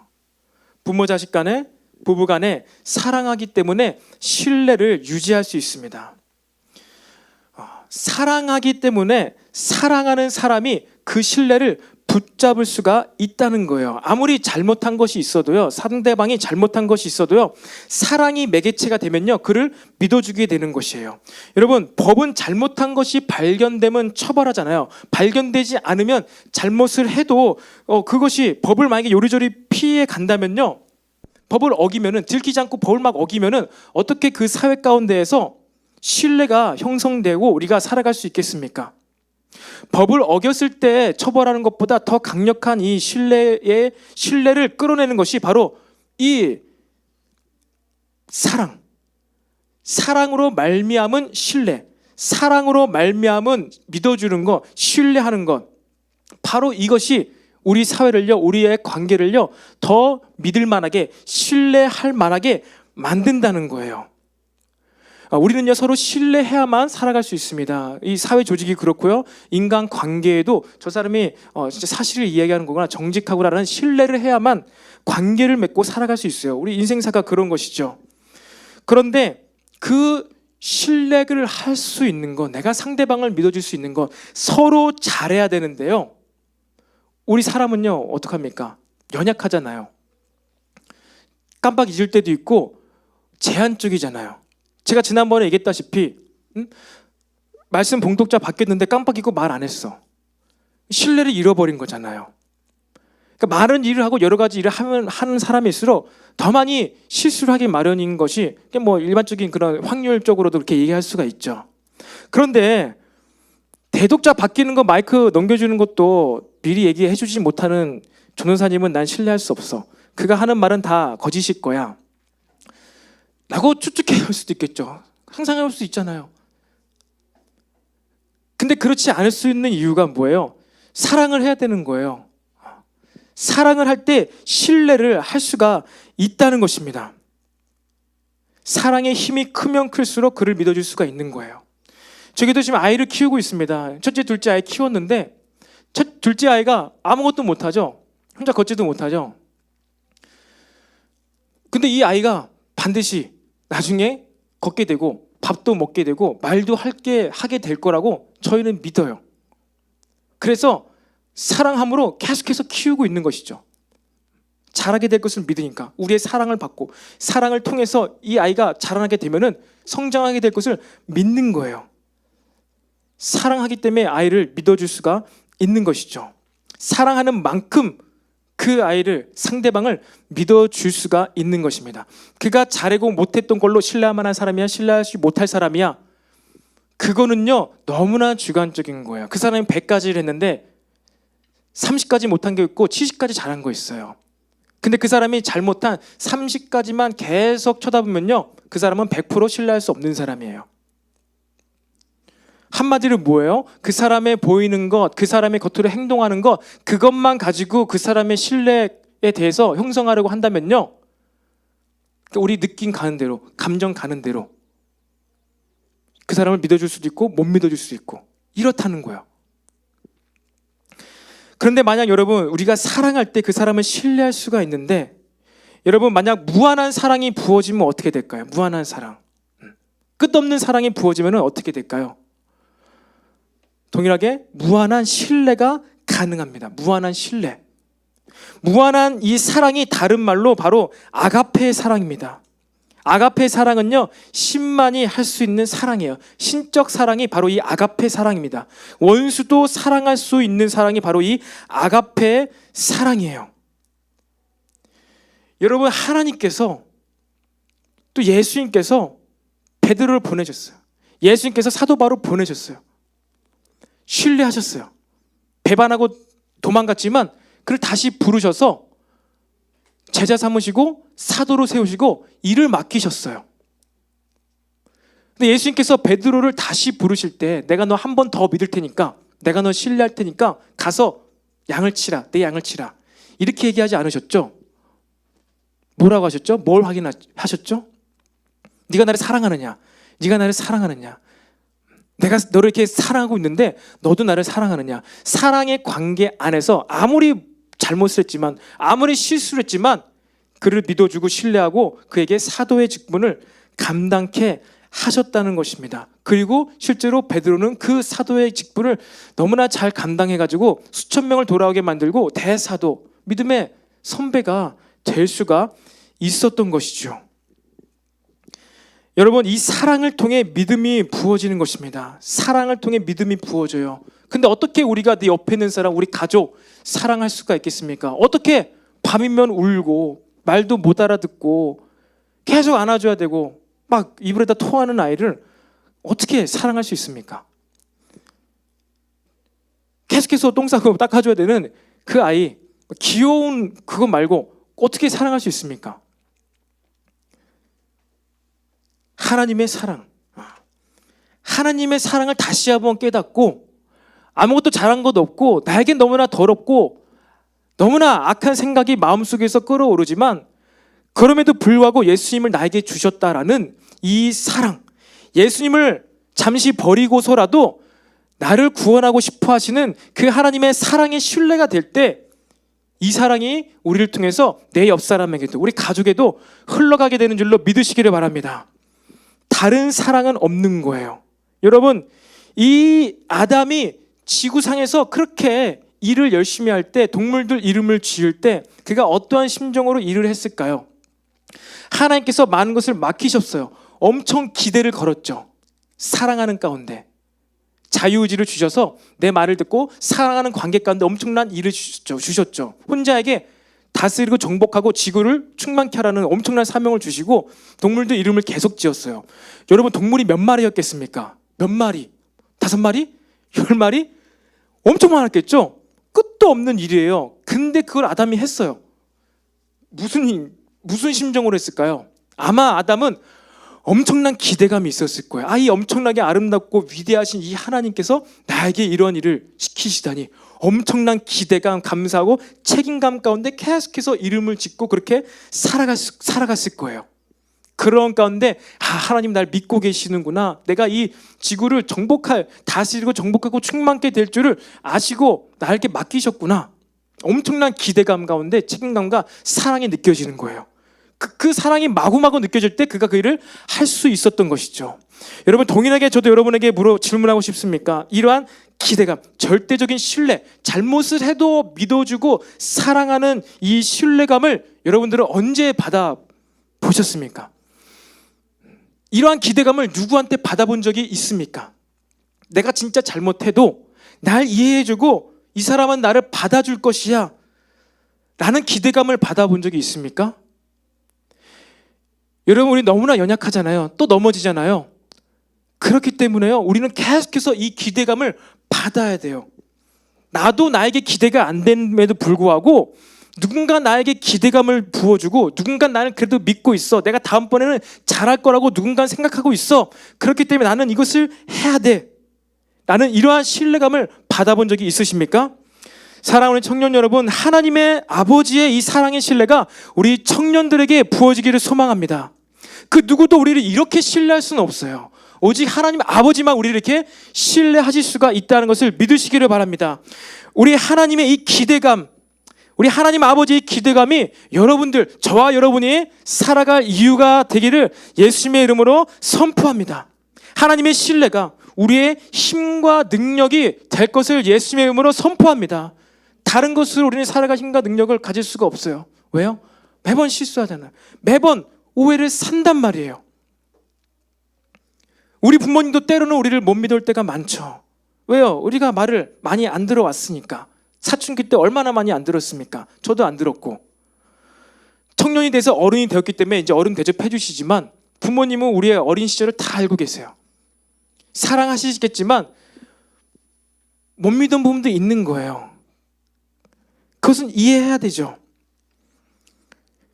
부모 자식 간에, 부부 간에 사랑하기 때문에 신뢰를 유지할 수 있습니다. 사랑하기 때문에 사랑하는 사람이 그 신뢰를 붙잡을 수가 있다는 거예요. 아무리 잘못한 것이 있어도요, 상대방이 잘못한 것이 있어도요, 사랑이 매개체가 되면요, 그를 믿어주게 되는 것이에요. 여러분, 법은 잘못한 것이 발견되면 처벌하잖아요. 발견되지 않으면, 잘못을 해도 그것이 법을 만약에 요리조리 피해 간다면요, 법을 어기면은, 들키지 않고 법을 막 어기면은 어떻게 그 사회 가운데에서 신뢰가 형성되고 우리가 살아갈 수 있겠습니까? 법을 어겼을 때 처벌하는 것보다 더 강력한 이 신뢰를 끌어내는 것이 바로 이 사랑으로 말미암은 신뢰, 사랑으로 말미암은 믿어주는 것, 신뢰하는 것, 바로 이것이 우리 사회를요, 우리의 관계를요, 더 믿을 만하게, 신뢰할 만하게 만든다는 거예요. 우리는요, 서로 신뢰해야만 살아갈 수 있습니다. 이 사회 조직이 그렇고요, 인간 관계에도 저 사람이 진짜 사실을 이야기하는 거구나, 정직하구나라는 신뢰를 해야만 관계를 맺고 살아갈 수 있어요. 우리 인생사가 그런 것이죠. 그런데 그 신뢰를 할 수 있는 것, 내가 상대방을 믿어줄 수 있는 것, 서로 잘해야 되는데요, 우리 사람은요, 어떡합니까? 연약하잖아요. 깜빡 잊을 때도 있고 제한적이잖아요. 제가 지난번에 얘기했다시피 말씀 봉독자 바뀌었는데 깜빡 잊고 말 안 했어. 신뢰를 잃어버린 거잖아요. 그러니까 많은 일을 하고 여러 가지 일을 하는 사람일수록 더 많이 실수를 하기 마련인 것이 일반적인 그런 확률적으로도 그렇게 얘기할 수가 있죠. 그런데 대독자 바뀌는 거, 마이크 넘겨주는 것도 미리 얘기해 주지 못하는 전도사님은 난 신뢰할 수 없어. 그가 하는 말은 다 거짓일 거야 라고 추측해 볼 수도 있겠죠. 상상해 볼 수 있잖아요. 근데 그렇지 않을 수 있는 이유가 뭐예요? 사랑을 해야 되는 거예요. 사랑을 할 때 신뢰를 할 수가 있다는 것입니다. 사랑의 힘이 크면 클수록 그를 믿어줄 수가 있는 거예요. 저기도 지금 아이를 키우고 있습니다. 첫째, 둘째 아이 키웠는데 둘째 아이가 아무것도 못하죠. 혼자 걷지도 못하죠. 근데 이 아이가 반드시 나중에 걷게 되고 밥도 먹게 되고 말도 하게 될 거라고 저희는 믿어요. 그래서 사랑함으로 계속해서 키우고 있는 것이죠. 자라게 될 것을 믿으니까 우리의 사랑을 받고 사랑을 통해서 이 아이가 자라나게 되면은 성장하게 될 것을 믿는 거예요. 사랑하기 때문에 아이를 믿어줄 수가 있는 것이죠. 사랑하는 만큼 그 아이를 상대방을 믿어줄 수가 있는 것입니다. 그가 잘하고 못했던 걸로 신뢰할 만한 사람이야, 신뢰하지 못할 사람이야, 그거는요 너무나 주관적인 거예요. 그 사람이 100가지를 했는데 30가지 못한 게 있고 70가지 잘한 거 있어요. 근데 그 사람이 잘못한 30가지만 계속 쳐다보면요 그 사람은 100% 신뢰할 수 없는 사람이에요. 한마디로 뭐예요? 그 사람의 보이는 것, 그 사람의 겉으로 행동하는 것, 그것만 가지고 그 사람의 신뢰에 대해서 형성하려고 한다면요 우리 느낌 가는 대로, 감정 가는 대로 그 사람을 믿어줄 수도 있고 못 믿어줄 수도 있고 이렇다는 거예요. 그런데 만약 여러분 우리가 사랑할 때 그 사람을 신뢰할 수가 있는데 여러분 만약 무한한 사랑이 부어지면 어떻게 될까요? 무한한 사랑, 끝없는 사랑이 부어지면 어떻게 될까요? 동일하게 무한한 신뢰가 가능합니다. 무한한 신뢰. 무한한 이 사랑이 다른 말로 바로 아가페의 사랑입니다. 아가페의 사랑은요 신만이 할 수 있는 사랑이에요. 신적 사랑이 바로 이 아가페 사랑입니다. 원수도 사랑할 수 있는 사랑이 바로 이 아가페의 사랑이에요. 여러분 하나님께서 또 예수님께서 베드로를 보내셨어요. 예수님께서 사도 바울을 보내셨어요. 신뢰하셨어요. 배반하고 도망갔지만 그를 다시 부르셔서 제자 삼으시고 사도로 세우시고 일을 맡기셨어요. 근데 예수님께서 베드로를 다시 부르실 때 내가 너 한 번 더 믿을 테니까, 내가 너 신뢰할 테니까 가서 양을 치라, 내 양을 치라, 이렇게 얘기하지 않으셨죠? 뭐라고 하셨죠? 뭘 확인하셨죠? 네가 나를 사랑하느냐, 네가 나를 사랑하느냐, 내가 너를 이렇게 사랑하고 있는데 너도 나를 사랑하느냐. 사랑의 관계 안에서 아무리 잘못을 했지만, 아무리 실수를 했지만 그를 믿어주고 신뢰하고 그에게 사도의 직분을 감당케 하셨다는 것입니다. 그리고 실제로 베드로는 그 사도의 직분을 너무나 잘 감당해가지고 수천 명을 돌아오게 만들고 대사도, 믿음의 선배가 될 수가 있었던 것이죠. 여러분 이 사랑을 통해 믿음이 부어지는 것입니다. 사랑을 통해 믿음이 부어져요. 근데 어떻게 우리가 네 옆에 있는 사람, 우리 가족 사랑할 수가 있겠습니까? 어떻게 밤이면 울고 말도 못 알아듣고 계속 안아줘야 되고 막 이불에다 토하는 아이를 어떻게 사랑할 수 있습니까? 계속해서 똥 싸고 닦아줘야 되는 그 아이, 귀여운 그거 말고 어떻게 사랑할 수 있습니까? 하나님의 사랑, 하나님의 사랑을 다시 한번 깨닫고 아무것도 잘한 것도 없고 나에겐 너무나 더럽고 너무나 악한 생각이 마음속에서 끌어오르지만 그럼에도 불구하고 예수님을 나에게 주셨다라는 이 사랑, 예수님을 잠시 버리고서라도 나를 구원하고 싶어 하시는 그 하나님의 사랑의 신뢰가 될 때 이 사랑이 우리를 통해서 내 옆 사람에게도, 우리 가족에도 흘러가게 되는 줄로 믿으시기를 바랍니다. 다른 사랑은 없는 거예요. 여러분 이 아담이 지구상에서 그렇게 일을 열심히 할 때, 동물들 이름을 지을 때 그가 어떠한 심정으로 일을 했을까요? 하나님께서 많은 것을 맡기셨어요. 엄청 기대를 걸었죠. 사랑하는 가운데 자유의지를 주셔서 내 말을 듣고 사랑하는 관계 가운데 엄청난 일을 주셨죠. 혼자에게 다스리고 정복하고 지구를 충만케 하라는 엄청난 사명을 주시고 동물들 이름을 계속 지었어요. 여러분 동물이 몇 마리였겠습니까? 몇 마리? 5마리? 10마리? 엄청 많았겠죠? 끝도 없는 일이에요. 근데 그걸 아담이 했어요. 무슨 심정으로 했을까요? 아마 아담은 엄청난 기대감이 있었을 거예요. 이 엄청나게 아름답고 위대하신 이 하나님께서 나에게 이런 일을 시키시다니, 엄청난 기대감, 감사하고 책임감 가운데 계속해서 이름을 짓고 그렇게 살아갔을 거예요. 그런 가운데 하나님 날 믿고 계시는구나, 내가 이 지구를 다스리고 정복하고 충만케 될 줄을 아시고 나에게 맡기셨구나, 엄청난 기대감 가운데 책임감과 사랑이 느껴지는 거예요. 그 사랑이 마구마구 느껴질 때 그가 그 일을 할 수 있었던 것이죠. 여러분, 동일하게 저도 여러분에게 질문하고 싶습니까? 이러한 기대감, 절대적인 신뢰, 잘못을 해도 믿어주고 사랑하는 이 신뢰감을 여러분들은 언제 받아보셨습니까? 이러한 기대감을 누구한테 받아본 적이 있습니까? 내가 진짜 잘못해도 날 이해해주고 이 사람은 나를 받아줄 것이야 라는 기대감을 받아본 적이 있습니까? 여러분, 우리 너무나 연약하잖아요. 또 넘어지잖아요. 그렇기 때문에요, 우리는 계속해서 이 기대감을 받아야 돼요. 나도 나에게 기대가 안 됨에도 불구하고 누군가 나에게 기대감을 부어주고, 누군가 나는 그래도 믿고 있어, 내가 다음번에는 잘할 거라고 누군가 생각하고 있어, 그렇기 때문에 나는 이것을 해야 돼 라는 이러한 신뢰감을 받아본 적이 있으십니까? 사랑하는 청년 여러분, 하나님의 아버지의 이 사랑의 신뢰가 우리 청년들에게 부어지기를 소망합니다. 그 누구도 우리를 이렇게 신뢰할 수는 없어요. 오직 하나님 아버지만 우리를 이렇게 신뢰하실 수가 있다는 것을 믿으시기를 바랍니다. 우리 하나님의 이 기대감, 우리 하나님 아버지의 기대감이 여러분들, 저와 여러분이 살아갈 이유가 되기를 예수님의 이름으로 선포합니다. 하나님의 신뢰가 우리의 힘과 능력이 될 것을 예수님의 이름으로 선포합니다. 다른 것으로 우리는 살아갈 힘과 능력을 가질 수가 없어요. 왜요? 매번 실수하잖아요. 매번 오해를 산단 말이에요. 우리 부모님도 때로는 우리를 못 믿을 때가 많죠. 왜요? 우리가 말을 많이 안 들어왔으니까. 사춘기 때 얼마나 많이 안 들었습니까? 저도 안 들었고. 청년이 돼서 어른이 되었기 때문에 이제 어른 대접해 주시지만 부모님은 우리의 어린 시절을 다 알고 계세요. 사랑하시겠지만 못 믿은 부분도 있는 거예요. 그것은 이해해야 되죠.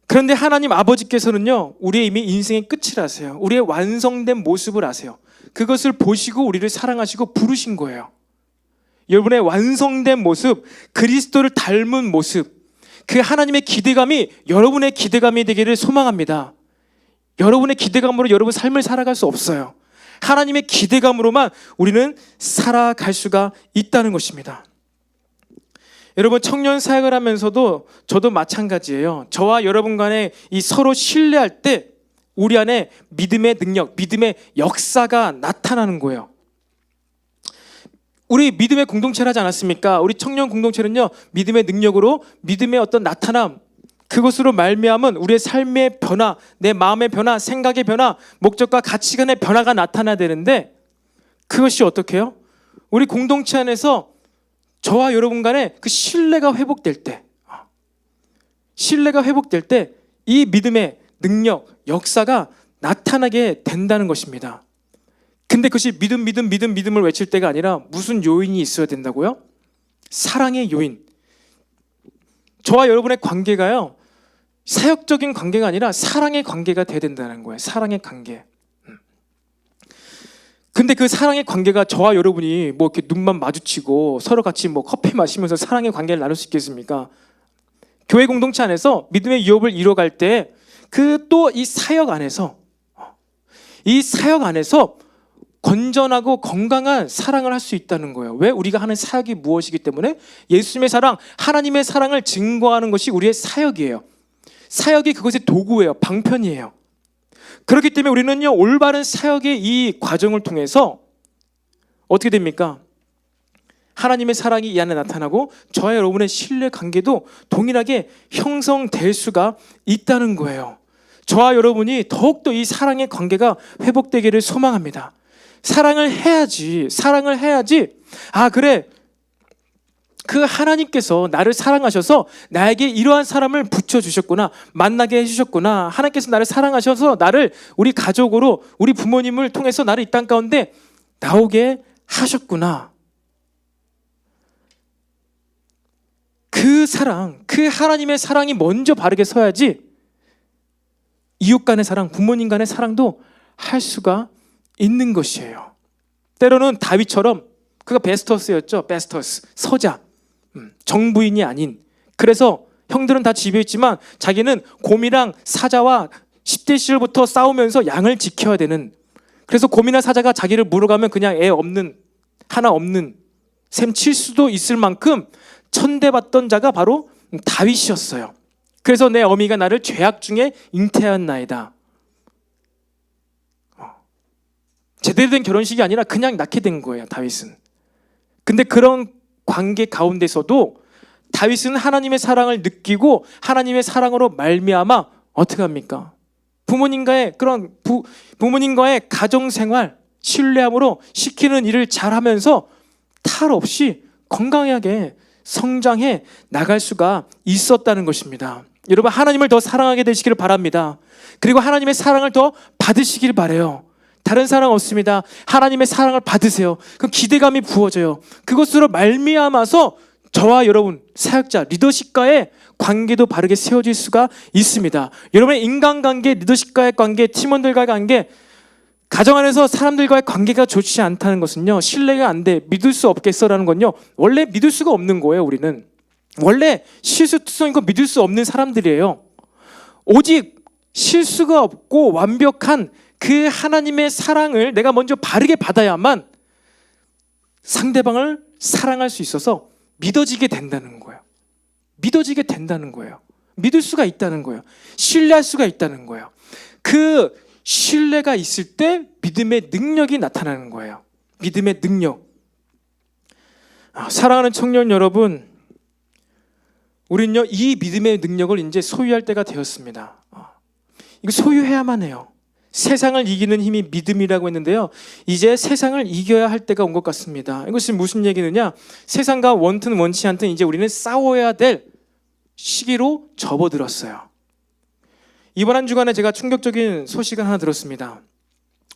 그런데 하나님 아버지께서는요, 우리의 이미 인생의 끝을 아세요. 우리의 완성된 모습을 아세요. 그것을 보시고 우리를 사랑하시고 부르신 거예요. 여러분의 완성된 모습, 그리스도를 닮은 모습, 그 하나님의 기대감이 여러분의 기대감이 되기를 소망합니다. 여러분의 기대감으로 여러분 삶을 살아갈 수 없어요. 하나님의 기대감으로만 우리는 살아갈 수가 있다는 것입니다. 여러분, 청년 사역을 하면서도 저도 마찬가지예요. 저와 여러분 간에 이 서로 신뢰할 때 우리 안에 믿음의 능력, 믿음의 역사가 나타나는 거예요. 우리 믿음의 공동체를 하지 않았습니까? 우리 청년 공동체는요, 믿음의 능력으로 믿음의 어떤 나타남, 그것으로 말미암은 우리의 삶의 변화, 내 마음의 변화, 생각의 변화, 목적과 가치관의 변화가 나타나야 되는데, 그것이 어떻게 해요? 우리 공동체 안에서 저와 여러분 간에 그 신뢰가 회복될 때, 이 믿음의 능력, 역사가 나타나게 된다는 것입니다. 근데 그것이 믿음을 외칠 때가 아니라 무슨 요인이 있어야 된다고요? 사랑의 요인. 저와 여러분의 관계가요, 사역적인 관계가 아니라 사랑의 관계가 돼야 된다는 거예요. 사랑의 관계. 근데 그 사랑의 관계가 저와 여러분이 뭐 이렇게 눈만 마주치고 서로 같이 뭐 커피 마시면서 사랑의 관계를 나눌 수 있겠습니까? 교회 공동체 안에서 믿음의 유업을 이뤄갈 때 그 또 이 사역 안에서 건전하고 건강한 사랑을 할 수 있다는 거예요. 왜? 우리가 하는 사역이 무엇이기 때문에 예수님의 사랑, 하나님의 사랑을 증거하는 것이 우리의 사역이에요. 사역이 그것의 도구예요. 방편이에요. 그렇기 때문에 우리는요, 올바른 사역의 이 과정을 통해서 어떻게 됩니까? 하나님의 사랑이 이 안에 나타나고 저와 여러분의 신뢰 관계도 동일하게 형성될 수가 있다는 거예요. 저와 여러분이 더욱더 이 사랑의 관계가 회복되기를 소망합니다. 사랑을 해야지. 그래, 그 하나님께서 나를 사랑하셔서 나에게 이러한 사람을 붙여주셨구나, 만나게 해주셨구나, 하나님께서 나를 사랑하셔서 나를 우리 가족으로, 우리 부모님을 통해서 나를 이 땅 가운데 나오게 하셨구나. 그 사랑, 그 하나님의 사랑이 먼저 바르게 서야지 이웃 간의 사랑, 부모님 간의 사랑도 할 수가 있는 것이에요. 때로는 다윗처럼 그가 베스터스였죠. 베스터스, 서자, 정부인이 아닌. 그래서 형들은 다 집에 있지만 자기는 곰이랑 사자와 10대 시절부터 싸우면서 양을 지켜야 되는. 그래서 곰이나 사자가 자기를 물어가면 그냥 애 없는, 하나 없는 셈 칠 수도 있을 만큼 천대받던 자가 바로 다윗이었어요. 그래서 내 어미가 나를 죄악 중에 잉태하였나이다. 제대로 된 결혼식이 아니라 그냥 낳게 된 거예요, 다윗은. 근데 그런 관계 가운데서도 다윗은 하나님의 사랑을 느끼고 하나님의 사랑으로 말미암아 어떻게 합니까? 부모님과의 그런 부모님과의 가정 생활 신뢰함으로 시키는 일을 잘하면서 탈 없이 건강하게 성장해 나갈 수가 있었다는 것입니다. 여러분, 하나님을 더 사랑하게 되시기를 바랍니다. 그리고 하나님의 사랑을 더 받으시길 바라요. 다른 사랑 없습니다. 하나님의 사랑을 받으세요. 그 기대감이 부어져요. 그것으로 말미암아서 저와 여러분 사역자 리더십과의 관계도 바르게 세워질 수가 있습니다. 여러분의 인간관계, 리더십과의 관계, 팀원들과의 관계, 가정 안에서 사람들과의 관계가 좋지 않다는 것은요, 신뢰가 안 돼, 믿을 수 없겠어라는 건요, 원래 믿을 수가 없는 거예요. 우리는 원래 실수투성이고 믿을 수 없는 사람들이에요. 오직 실수가 없고 완벽한 그 하나님의 사랑을 내가 먼저 바르게 받아야만 상대방을 사랑할 수 있어서 믿어지게 된다는 거예요. 믿어지게 된다는 거예요. 믿을 수가 있다는 거예요. 신뢰할 수가 있다는 거예요. 그 신뢰가 있을 때 믿음의 능력이 나타나는 거예요. 믿음의 능력. 사랑하는 청년 여러분, 우리는요 이 믿음의 능력을 이제 소유할 때가 되었습니다. 이거 소유해야만 해요. 세상을 이기는 힘이 믿음이라고 했는데요, 이제 세상을 이겨야 할 때가 온 것 같습니다. 이것이 무슨 얘기느냐, 세상과 원튼 원치 않든 이제 우리는 싸워야 될 시기로 접어들었어요. 이번 한 주간에 제가 충격적인 소식을 하나 들었습니다.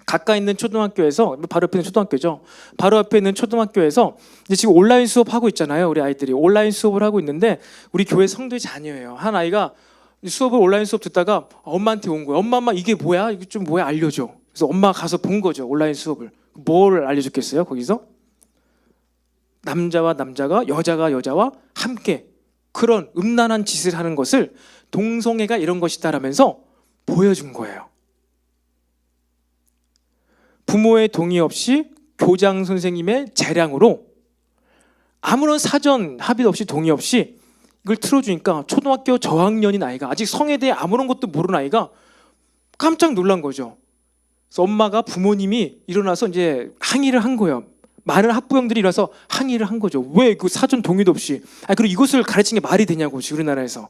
가까이 있는 초등학교에서, 바로 옆에 있는 초등학교죠, 바로 옆에 있는 초등학교에서 이제 지금 온라인 수업하고 있잖아요. 우리 아이들이 온라인 수업을 하고 있는데 우리 교회 성도의 자녀예요. 한 아이가 수업을 온라인 수업 듣다가 엄마한테 온 거예요. 엄마 이게 뭐야? 이거 좀 뭐야? 알려줘. 그래서 엄마가 가서 본 거죠. 온라인 수업을. 뭘 알려줬겠어요? 거기서 남자와 남자가, 여자가 여자와 함께 그런 음란한 짓을 하는 것을 동성애가 이런 것이다라면서 보여준 거예요. 부모의 동의 없이 교장 선생님의 재량으로 아무런 사전 합의 없이 동의 없이 이걸 틀어주니까 초등학교 저학년인 아이가, 아직 성에 대해 아무런 것도 모르는 아이가 깜짝 놀란 거죠. 그래서 엄마가, 부모님이 일어나서 이제 항의를 한 거예요. 많은 학부형들이 일어나서 항의를 한 거죠. 왜 그 사전 동의도 없이, 그리고 이것을 가르친 게 말이 되냐고. 지금 우리나라에서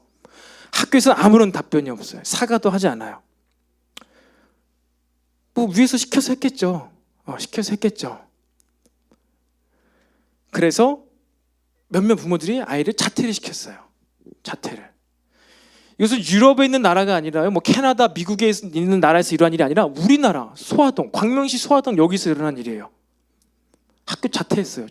학교에서 아무런 답변이 없어요. 사과도 하지 않아요. 뭐 위에서 시켜서 했겠죠. 시켜서 했겠죠. 그래서 몇몇 부모들이 아이를 자퇴를 시켰어요. 자퇴를. 이것은 유럽에 있는 나라가 아니라요, 뭐 캐나다, 미국에 있는 나라에서 일어난 일이 아니라 우리나라 소화동, 광명시 소화동 여기서 일어난 일이에요. 학교 자퇴했어요.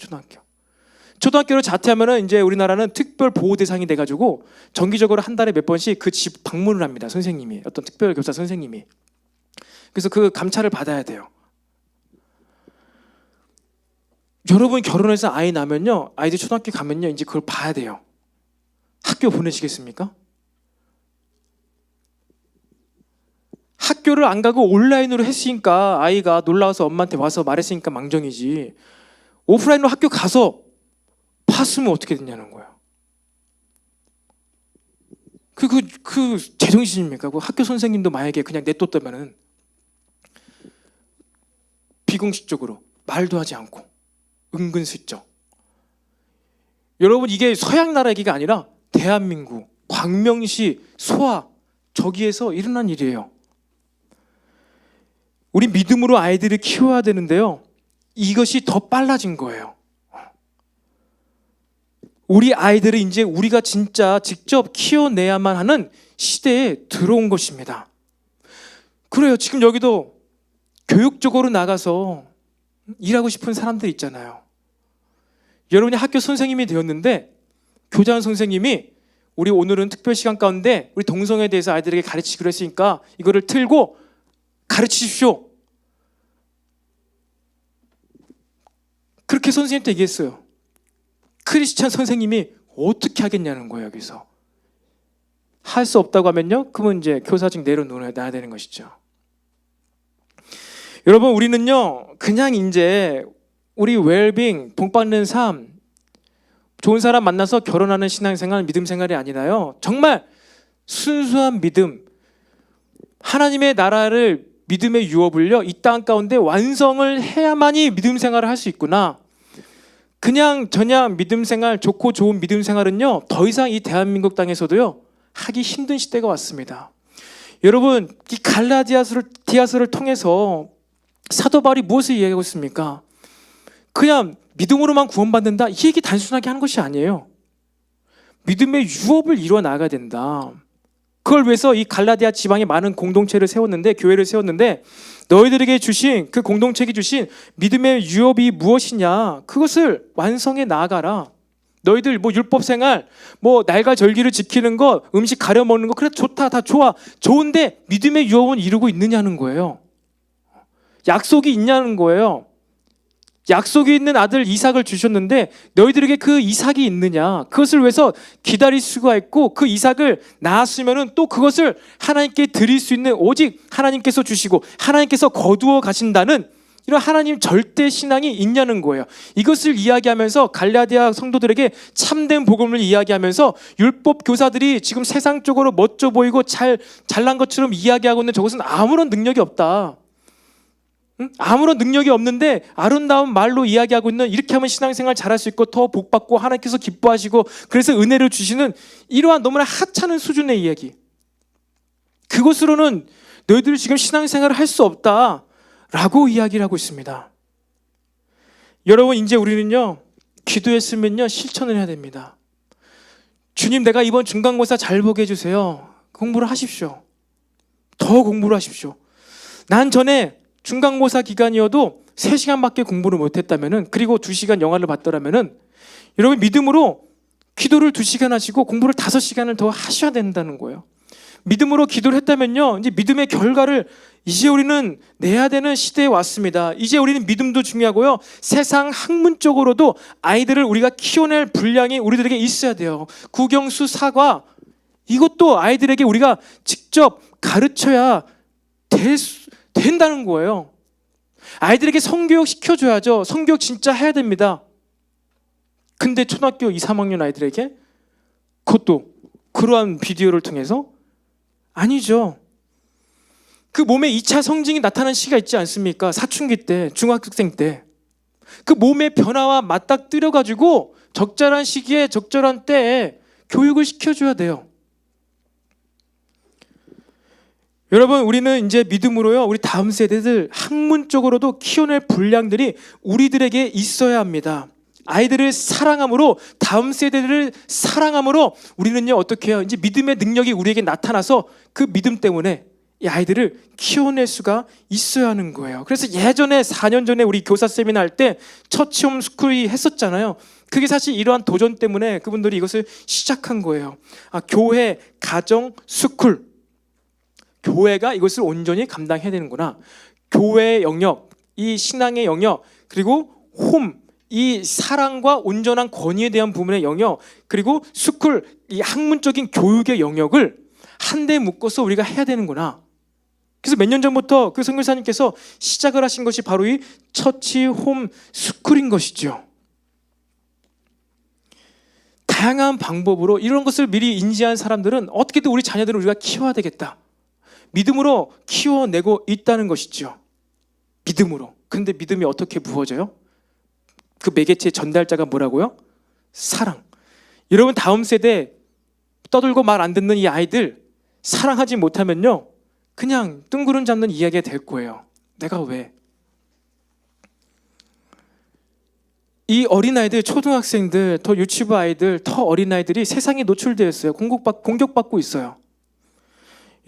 초등학교를 자퇴하면은 이제 우리나라는 특별 보호 대상이 돼가지고 정기적으로 한 달에 몇 번씩 그 집 방문을 합니다. 선생님이, 어떤 특별 교사 선생님이. 그래서 그 감찰을 받아야 돼요. 여러분 결혼해서 아이 낳으면요, 아이들 초등학교 가면요, 이제 그걸 봐야 돼요. 학교 보내시겠습니까? 학교를 안 가고 온라인으로 했으니까 아이가 놀라워서 엄마한테 와서 말했으니까 망정이지, 오프라인으로 학교 가서 봤으면 어떻게 됐냐는 거예요. 그 제정신입니까? 그 학교 선생님도 만약에 그냥 냅뒀다면은 비공식적으로 말도 하지 않고 은근슬쩍. 여러분, 이게 서양 나라 얘기가 아니라 대한민국 광명시 소아 저기에서 일어난 일이에요. 우리 믿음으로 아이들을 키워야 되는데요, 이것이 더 빨라진 거예요. 우리 아이들을 이제 우리가 진짜 직접 키워내야만 하는 시대에 들어온 것입니다. 그래요. 지금 여기도 교육적으로 나가서 일하고 싶은 사람들 있잖아요. 여러분이 학교 선생님이 되었는데 교장 선생님이 우리 오늘은 특별 시간 가운데 우리 동성애에 대해서 아이들에게 가르치기로 했으니까 이거를 틀고 가르치십시오. 그렇게 선생님한테 얘기했어요. 크리스찬 선생님이 어떻게 하겠냐는 거예요. 여기서 할 수 없다고 하면요, 그러면 이제 교사직 내려놓아야 되는 것이죠. 여러분, 우리는요 그냥 이제 우리 웰빙, 복받는 삶, 좋은 사람 만나서 결혼하는 신앙생활, 믿음 생활이 아니라요, 정말 순수한 믿음, 하나님의 나라를, 믿음의 유업을요 이 땅 가운데 완성을 해야만이 믿음 생활을 할 수 있구나. 그냥 저냥 믿음 생활, 좋고 좋은 믿음 생활은요 더 이상 이 대한민국 땅에서도요 하기 힘든 시대가 왔습니다. 여러분, 이 갈라디아서를 통해서 사도 바울이 무엇을 이야기하고 있습니까? 그냥 믿음으로만 구원받는다, 이 얘기 단순하게 하는 것이 아니에요. 믿음의 유업을 이루어 나가야 된다. 그걸 위해서 이 갈라디아 지방에 많은 공동체를 세웠는데, 교회를 세웠는데, 너희들에게 주신 그 공동체에 주신 믿음의 유업이 무엇이냐, 그것을 완성해 나아가라. 너희들 뭐 율법 생활, 뭐 날과 절기를 지키는 것, 음식 가려 먹는 거, 그래 좋다, 다 좋아, 좋은데 믿음의 유업은 이루고 있느냐는 거예요. 약속이 있냐는 거예요. 약속이 있는 아들 이삭을 주셨는데 너희들에게 그 이삭이 있느냐, 그것을 위해서 기다릴 수가 있고, 그 이삭을 낳았으면은 또 그것을 하나님께 드릴 수 있는, 오직 하나님께서 주시고 하나님께서 거두어 가신다는 이런 하나님 절대 신앙이 있냐는 거예요. 이것을 이야기하면서 갈라디아 성도들에게 참된 복음을 이야기하면서 율법 교사들이 지금 세상적으로 멋져 보이고 잘난 것처럼 이야기하고 있는 저것은 아무런 능력이 없다. 아무런 능력이 없는데 아름다운 말로 이야기하고 있는, 이렇게 하면 신앙생활 잘할 수 있고 더 복받고 하나님께서 기뻐하시고 그래서 은혜를 주시는 이러한 너무나 하찮은 수준의 이야기, 그것으로는 너희들 지금 신앙생활을 할 수 없다라고 이야기를 하고 있습니다. 여러분, 이제 우리는요 기도했으면요 실천을 해야 됩니다. 주님, 내가 이번 중간고사 잘 보게 해주세요. 공부를 하십시오. 더 공부를 하십시오. 난 전에 중간고사 기간이어도 3시간밖에 공부를 못했다면은, 그리고 2시간 영화를 봤더라면은, 여러분 믿음으로 기도를 2시간 하시고 공부를 5시간을 더 하셔야 된다는 거예요. 믿음으로 기도를 했다면요, 이제 믿음의 결과를 이제 우리는 내야 되는 시대에 왔습니다. 이제 우리는 믿음도 중요하고요, 세상 학문적으로도 아이들을 우리가 키워낼 분량이 우리들에게 있어야 돼요. 국영수, 사과, 이것도 아이들에게 우리가 직접 가르쳐야 된다는 거예요. 아이들에게 성교육 시켜줘야죠. 성교육 진짜 해야 됩니다. 근데 초등학교 2, 3학년 아이들에게 그것도 그러한 비디오를 통해서 아니죠. 그 몸에 2차 성징이 나타나는 시기가 있지 않습니까? 사춘기 때, 중학생 때. 그 몸의 변화와 맞닥뜨려가지고 적절한 시기에 적절한 때에 교육을 시켜줘야 돼요. 여러분, 우리는 이제 믿음으로요, 우리 다음 세대들 학문적으로도 키워낼 분량들이 우리들에게 있어야 합니다. 아이들을 사랑함으로, 다음 세대들을 사랑함으로 우리는요 어떻게 해요? 이제 믿음의 능력이 우리에게 나타나서 그 믿음 때문에 이 아이들을 키워낼 수가 있어야 하는 거예요. 그래서 예전에 4년 전에 우리 교사 세미나 할 때 처치홈 스쿨이 했었잖아요. 그게 사실 이러한 도전 때문에 그분들이 이것을 시작한 거예요. 교회, 가정, 스쿨. 교회가 이것을 온전히 감당해야 되는구나. 교회의 영역, 이 신앙의 영역, 그리고 홈, 이 사랑과 온전한 권위에 대한 부분의 영역, 그리고 스쿨, 이 학문적인 교육의 영역을 한데 묶어서 우리가 해야 되는구나. 그래서 몇 년 전부터 그 선교사님께서 시작을 하신 것이 바로 이 처치 홈 스쿨인 것이죠. 다양한 방법으로 이런 것을 미리 인지한 사람들은 어떻게든 우리 자녀들을 우리가 키워야 되겠다. 믿음으로 키워내고 있다는 것이죠. 믿음으로. 근데 믿음이 어떻게 부어져요? 그 매개체 전달자가 뭐라고요? 사랑. 여러분, 다음 세대 떠들고 말 안 듣는 이 아이들 사랑하지 못하면요 그냥 뜬구름 잡는 이야기가 될 거예요. 내가 왜? 이 어린아이들, 초등학생들, 더 유치부 아이들, 더 어린아이들이 세상에 노출되어 있어요. 공격받고 있어요.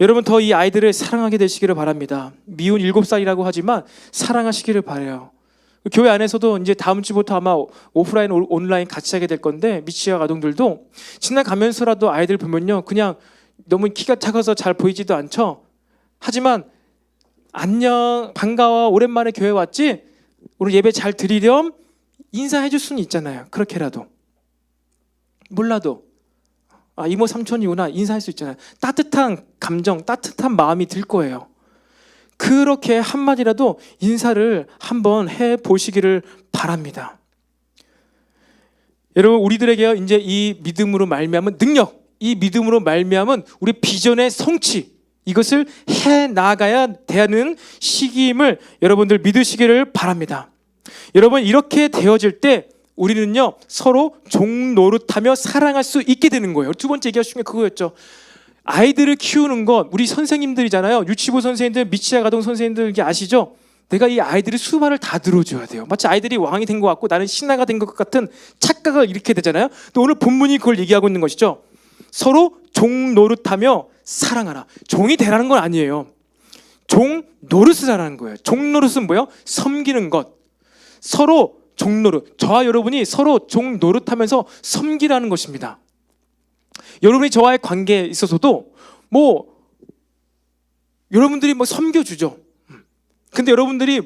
여러분, 더 이 아이들을 사랑하게 되시기를 바랍니다. 미운 7살이라고 하지만 사랑하시기를 바라요. 교회 안에서도 이제 다음 주부터 아마 오프라인 온라인 같이 하게 될 건데 미취학 아동들도 지나가면서라도 아이들 보면요 그냥 너무 키가 작아서 잘 보이지도 않죠. 하지만 안녕 반가워 오랜만에 교회 왔지? 오늘 예배 잘 드리렴? 인사해 줄 수는 있잖아요. 그렇게라도 몰라도 이모 삼촌이구나 인사할 수 있잖아요. 따뜻한 감정 따뜻한 마음이 들 거예요. 그렇게 한마디라도 인사를 한번 해보시기를 바랍니다. 여러분 우리들에게 이제 이 믿음으로 말미암은 능력, 이 믿음으로 말미암은 우리 비전의 성취, 이것을 해나가야 되는 시기임을 여러분들 믿으시기를 바랍니다. 여러분 이렇게 되어질 때 우리는요 서로 종노릇하며 사랑할 수 있게 되는 거예요. 두 번째 얘기할 중에 그거였죠. 아이들을 키우는 것, 우리 선생님들이잖아요. 유치부 선생님들, 미취학 아동 선생님들 이게 아시죠? 내가 이 아이들의 수발을 다 들어줘야 돼요. 마치 아이들이 왕이 된 것 같고 나는 신하가 된 것 같은 착각을 일으키게 되잖아요. 또 오늘 본문이 그걸 얘기하고 있는 것이죠. 서로 종 노릇하며 사랑하라. 종이 되라는 건 아니에요. 종 노릇을 하라는 거예요. 종 노릇은 뭐예요? 섬기는 것. 서로 종 노릇. 저와 여러분이 서로 종 노릇하면서 섬기라는 것입니다. 여러분이 저와의 관계에 있어서도 여러분들이 섬겨주죠. 근데 여러분들이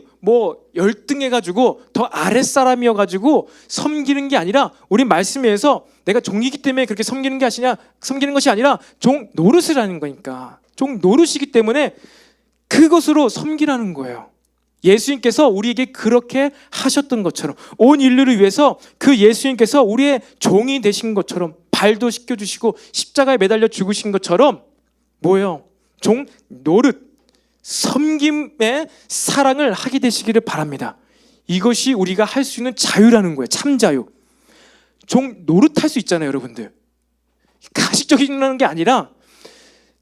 열등해가지고 더 아랫사람이어가지고 섬기는 게 아니라 우리 말씀에 의해서 내가 종이기 때문에 그렇게 섬기는 것이 아니라 종 노릇을 하는 거니까 종 노릇이기 때문에 그것으로 섬기라는 거예요. 예수님께서 우리에게 그렇게 하셨던 것처럼 온 인류를 위해서 그 예수님께서 우리의 종이 되신 것처럼 발도 씻겨주시고 십자가에 매달려 죽으신 것처럼 뭐예요? 종 노릇 섬김의 사랑을 하게 되시기를 바랍니다. 이것이 우리가 할 수 있는 자유라는 거예요. 참 자유. 종 노릇할 수 있잖아요, 여러분들. 가식적인 게 아니라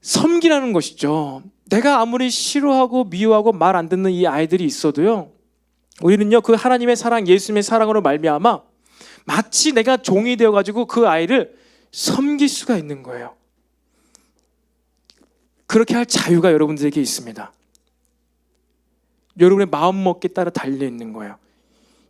섬기라는 것이죠. 내가 아무리 싫어하고 미워하고 말 안 듣는 이 아이들이 있어도요, 우리는요 그 하나님의 사랑, 예수님의 사랑으로 말미암아 마치 내가 종이 되어가지고 그 아이를 섬길 수가 있는 거예요. 그렇게 할 자유가 여러분들에게 있습니다. 여러분의 마음먹기에 따라 달려있는 거예요.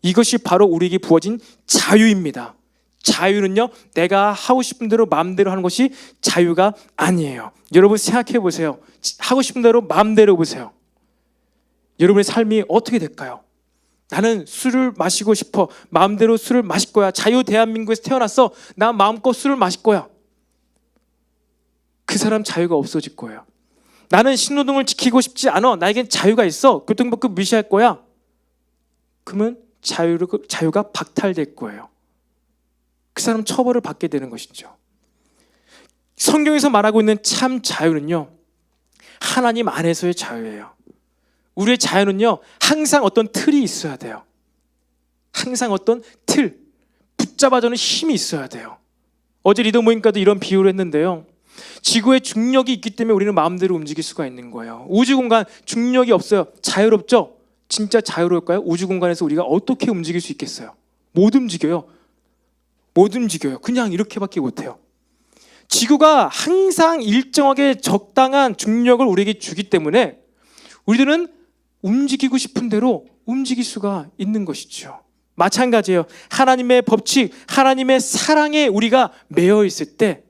이것이 바로 우리에게 부어진 자유입니다. 자유는요 내가 하고 싶은 대로 마음대로 하는 것이 자유가 아니에요. 여러분 생각해 보세요. 하고 싶은 대로 마음대로 보세요. 여러분의 삶이 어떻게 될까요? 나는 술을 마시고 싶어. 마음대로 술을 마실 거야. 자유 대한민국에서 태어났어. 나 마음껏 술을 마실 거야. 그 사람 자유가 없어질 거예요. 나는 신호등을 지키고 싶지 않아. 나에겐 자유가 있어. 교통법규 무시할 거야. 그러면 자유가 박탈될 거예요. 그 사람 처벌을 받게 되는 것이죠. 성경에서 말하고 있는 참 자유는요 하나님 안에서의 자유예요. 우리의 자유는요 항상 어떤 틀이 있어야 돼요. 항상 어떤 틀, 붙잡아주는 힘이 있어야 돼요. 어제 리더 모임과도 이런 비유를 했는데요, 지구에 중력이 있기 때문에 우리는 마음대로 움직일 수가 있는 거예요. 우주공간 중력이 없어요. 자유롭죠? 진짜 자유로울까요? 우주공간에서 우리가 어떻게 움직일 수 있겠어요? 못 움직여요. 그냥 이렇게밖에 못해요. 지구가 항상 일정하게 적당한 중력을 우리에게 주기 때문에 우리들은 움직이고 싶은 대로 움직일 수가 있는 것이죠. 마찬가지예요. 하나님의 법칙, 하나님의 사랑에 우리가 매여 있을 때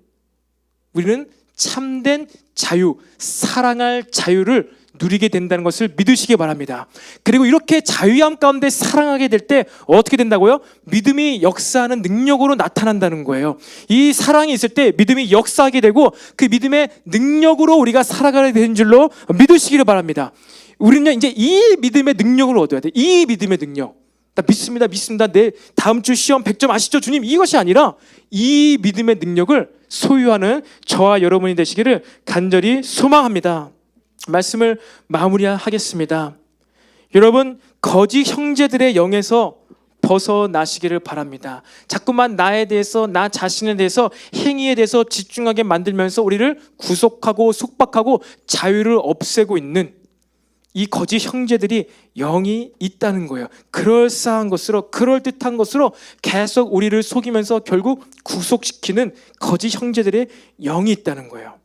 우리는 참된 자유, 사랑할 자유를 누리게 된다는 것을 믿으시기 바랍니다. 그리고 이렇게 자유함 가운데 사랑하게 될 때 어떻게 된다고요? 믿음이 역사하는 능력으로 나타난다는 거예요. 이 사랑이 있을 때 믿음이 역사하게 되고 그 믿음의 능력으로 우리가 살아가게 되는 줄로 믿으시기를 바랍니다. 우리는 이제 이 믿음의 능력을 얻어야 돼. 이 믿음의 능력. 나 믿습니다. 내 다음 주 시험 100점 아시죠? 주님, 이것이 아니라 이 믿음의 능력을 소유하는 저와 여러분이 되시기를 간절히 소망합니다. 말씀을 마무리하겠습니다. 여러분, 거짓 형제들의 영에서 벗어나시기를 바랍니다. 자꾸만 나에 대해서, 나 자신에 대해서, 행위에 대해서 집중하게 만들면서 우리를 구속하고 속박하고 자유를 없애고 있는 이 거짓 형제들이 영이 있다는 거예요. 그럴싸한 것으로, 그럴듯한 것으로 계속 우리를 속이면서 결국 구속시키는 거짓 형제들의 영이 있다는 거예요.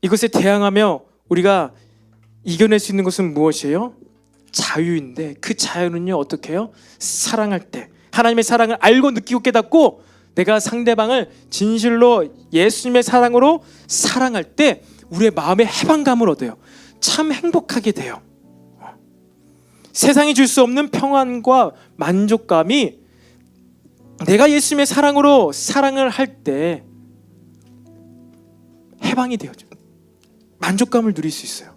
이것에 대항하며 우리가 이겨낼 수 있는 것은 무엇이에요? 자유인데 그 자유는요 어떻게 해요? 사랑할 때 하나님의 사랑을 알고 느끼고 깨닫고 내가 상대방을 진실로 예수님의 사랑으로 사랑할 때 우리의 마음에 해방감을 얻어요. 참 행복하게 돼요. 세상이 줄 수 없는 평안과 만족감이 내가 예수님의 사랑으로 사랑을 할 때 해방이 되어져. 만족감을 누릴 수 있어요.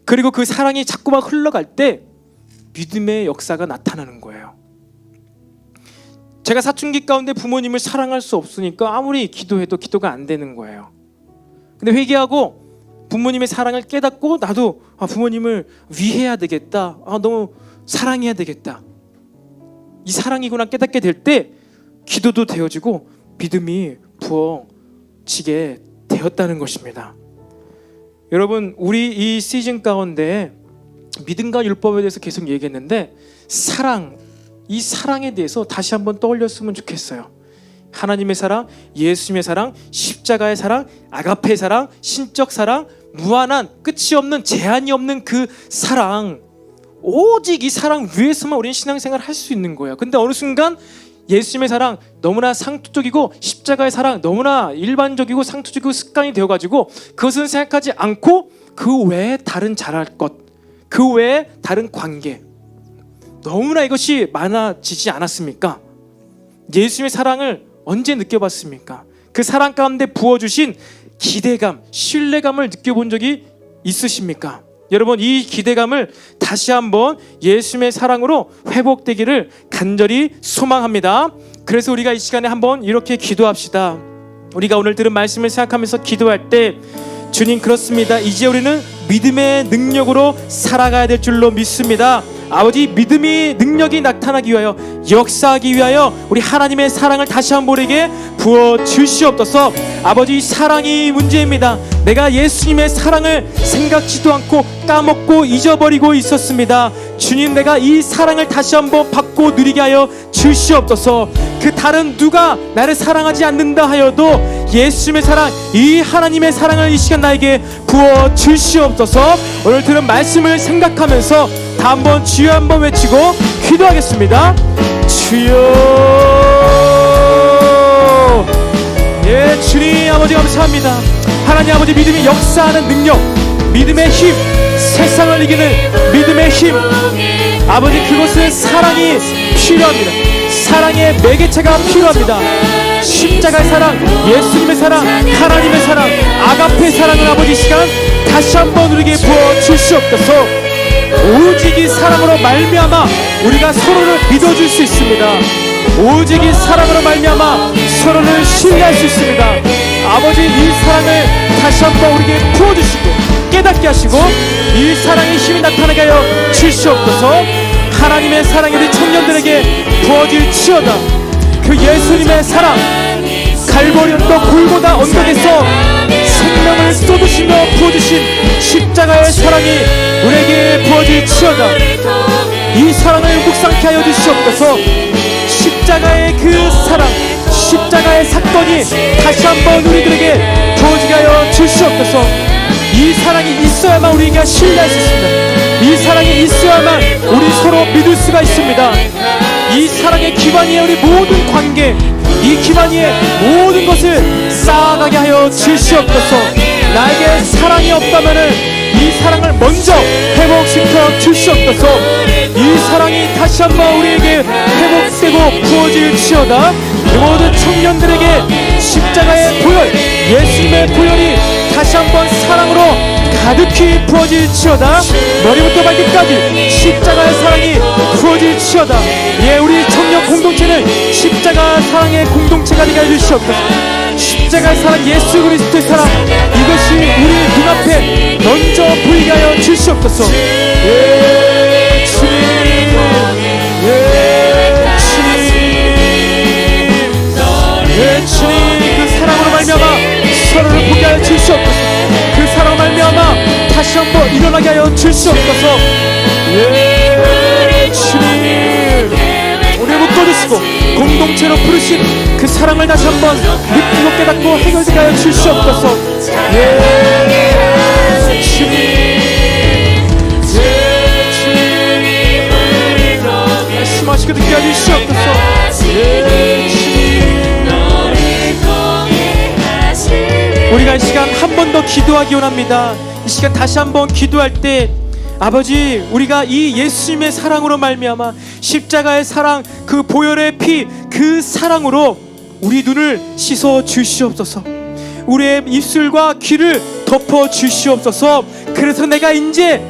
그리고 그 사랑이 자꾸만 흘러갈 때 믿음의 역사가 나타나는 거예요. 제가 사춘기 가운데 부모님을 사랑할 수 없으니까 아무리 기도해도 기도가 안 되는 거예요. 근데 회개하고 부모님의 사랑을 깨닫고 나도 부모님을 위해야 되겠다. 너무 사랑해야 되겠다. 이 사랑이구나 깨닫게 될 때 기도도 되어지고 믿음이 부어지게 되었다는 것입니다. 여러분, 우리 이 시즌 가운데 믿음과 율법에 대해서 계속 얘기했는데 사랑, 이 사랑에 대해서 다시 한번 떠올렸으면 좋겠어요. 하나님의 사랑, 예수님의 사랑, 십자가의 사랑, 아가페의 사랑, 신적 사랑, 무한한 끝이 없는 제한이 없는 그 사랑, 오직 이 사랑 위에서만 우리는 신앙생활을 할 수 있는 거예요. 근데 어느 순간 예수님의 사랑 너무나 상투적이고 십자가의 사랑 너무나 일반적이고 상투적이고 습관이 되어가지고 그것은 생각하지 않고 그 외에 다른 잘할 것, 그 외에 다른 관계, 너무나 이것이 많아지지 않았습니까? 예수님의 사랑을 언제 느껴봤습니까? 그 사랑 가운데 부어주신 기대감, 신뢰감을 느껴본 적이 있으십니까? 여러분, 이 기대감을 다시 한번 예수님의 사랑으로 회복되기를 간절히 소망합니다. 그래서 우리가 이 시간에 한번 이렇게 기도합시다. 우리가 오늘 들은 말씀을 생각하면서 기도할 때 주님, 그렇습니다. 이제 우리는 믿음의 능력으로 살아가야 될 줄로 믿습니다. 아버지, 믿음이 능력이 나타나기 위하여, 역사하기 위하여 우리 하나님의 사랑을 다시 한번 우리에게 부어 주시옵소서. 아버지, 사랑이 문제입니다. 내가 예수님의 사랑을 생각지도 않고 까먹고 잊어버리고 있었습니다. 주님, 내가 이 사랑을 다시 한번 받고 누리게 하여 주시옵소서. 그 다른 누가 나를 사랑하지 않는다 하여도 예수님의 사랑, 이 하나님의 사랑을 이 시간 나에게 부어 주시옵소서. 오늘 들은 말씀을 생각하면서 다 한번 주여 한번 외치고 기도하겠습니다. 주여. 예, 주님 아버지 감사합니다. 하나님 아버지, 믿음이 역사하는 능력, 믿음의 힘, 세상을 이기는 믿음의 힘, 아버지, 그것은 사랑이 필요합니다. 사랑의 매개체가 필요합니다. 십자가의 사랑, 예수님의 사랑, 하나님의 사랑, 아가페의 사랑을 아버지 시간 다시 한번 우리에게 부어 주시옵소서. 오직 이 사랑으로 말미암아 우리가 서로를 믿어줄 수 있습니다. 오직 이 사랑으로 말미암아 서로를 신뢰할 수 있습니다. 아버지, 이 사랑을 다시 한번 우리에게 부어주시고 깨닫게 하시고 이 사랑의 힘이 나타나게 하여 주시옵소서. 하나님의 사랑이 우리 청년들에게 부어질지어다. 그 예수님의 사랑, 갈보리 언덕 골고다 언덕에서 생명을 쏟으시며 부어주신 십자가의 사랑이 우리에게 부어질지어다. 이 사랑을 묵상케 하여 주시옵소서. 십자가의 그 사랑, 십자가의 사건이 다시 한번 우리들에게 부어지게 하여 주시옵소서. 이 사랑이 있어야만 우리가 신뢰할 수 있습니다. 이 사랑이 있어야만 우리 서로 믿을 수가 있습니다. 이 사랑의 기반이 우리 모든 관계, 이 기반 위에 모든 것을 쌓아가게 하여 주시옵소서. 나에게 사랑이 없다면은 이 사랑을 먼저 회복시켜 주시옵소서. 이 사랑이 다시 한번 우리에게 회복되고 부어질지어다. 이 모든 청년들에게 십자가의 보혈, 예수님의 보혈이 다시 한번 사랑으로 가득히 부어질지어다. 머리부터 발끝까지 십자가의 사랑이 부어질지어다. 예, 우리 청년 공동체는 십자가 사랑의 공동체가 되게 해주시옵소서. 십자가의 사랑, 예수 그리스도의 사랑, 이것이 우리 눈앞에 먼저 보이게 하여 주시옵소서. 예, 주님, 예, 주님, 예, 주님, 그 사랑으로 말미암아 서로를 보게 하여 주시옵소서. 그 사랑으로 말미암아 다시 한번 일어나게 하여 주시옵소서. 예, 주님, 우리를 묶어주시고 공동체로 부르신 그 사랑을 다시 한번 느끼고 깨닫고 해결되게 하여 주시옵소서. 예, 주님, 예, 주님, 주시옵소서. 예, 주님. 우리가 이 시간 한 번 더 기도하기 원합니다. 이 시간 다시 한번 기도할 때 아버지, 우리가 이 예수님의 사랑으로 말미암아 십자가의 사랑, 그 보혈의 피, 그 사랑으로 우리 눈을 씻어 주시옵소서. 우리의 입술과 귀를 덮어 주시옵소서. 그래서 내가 이제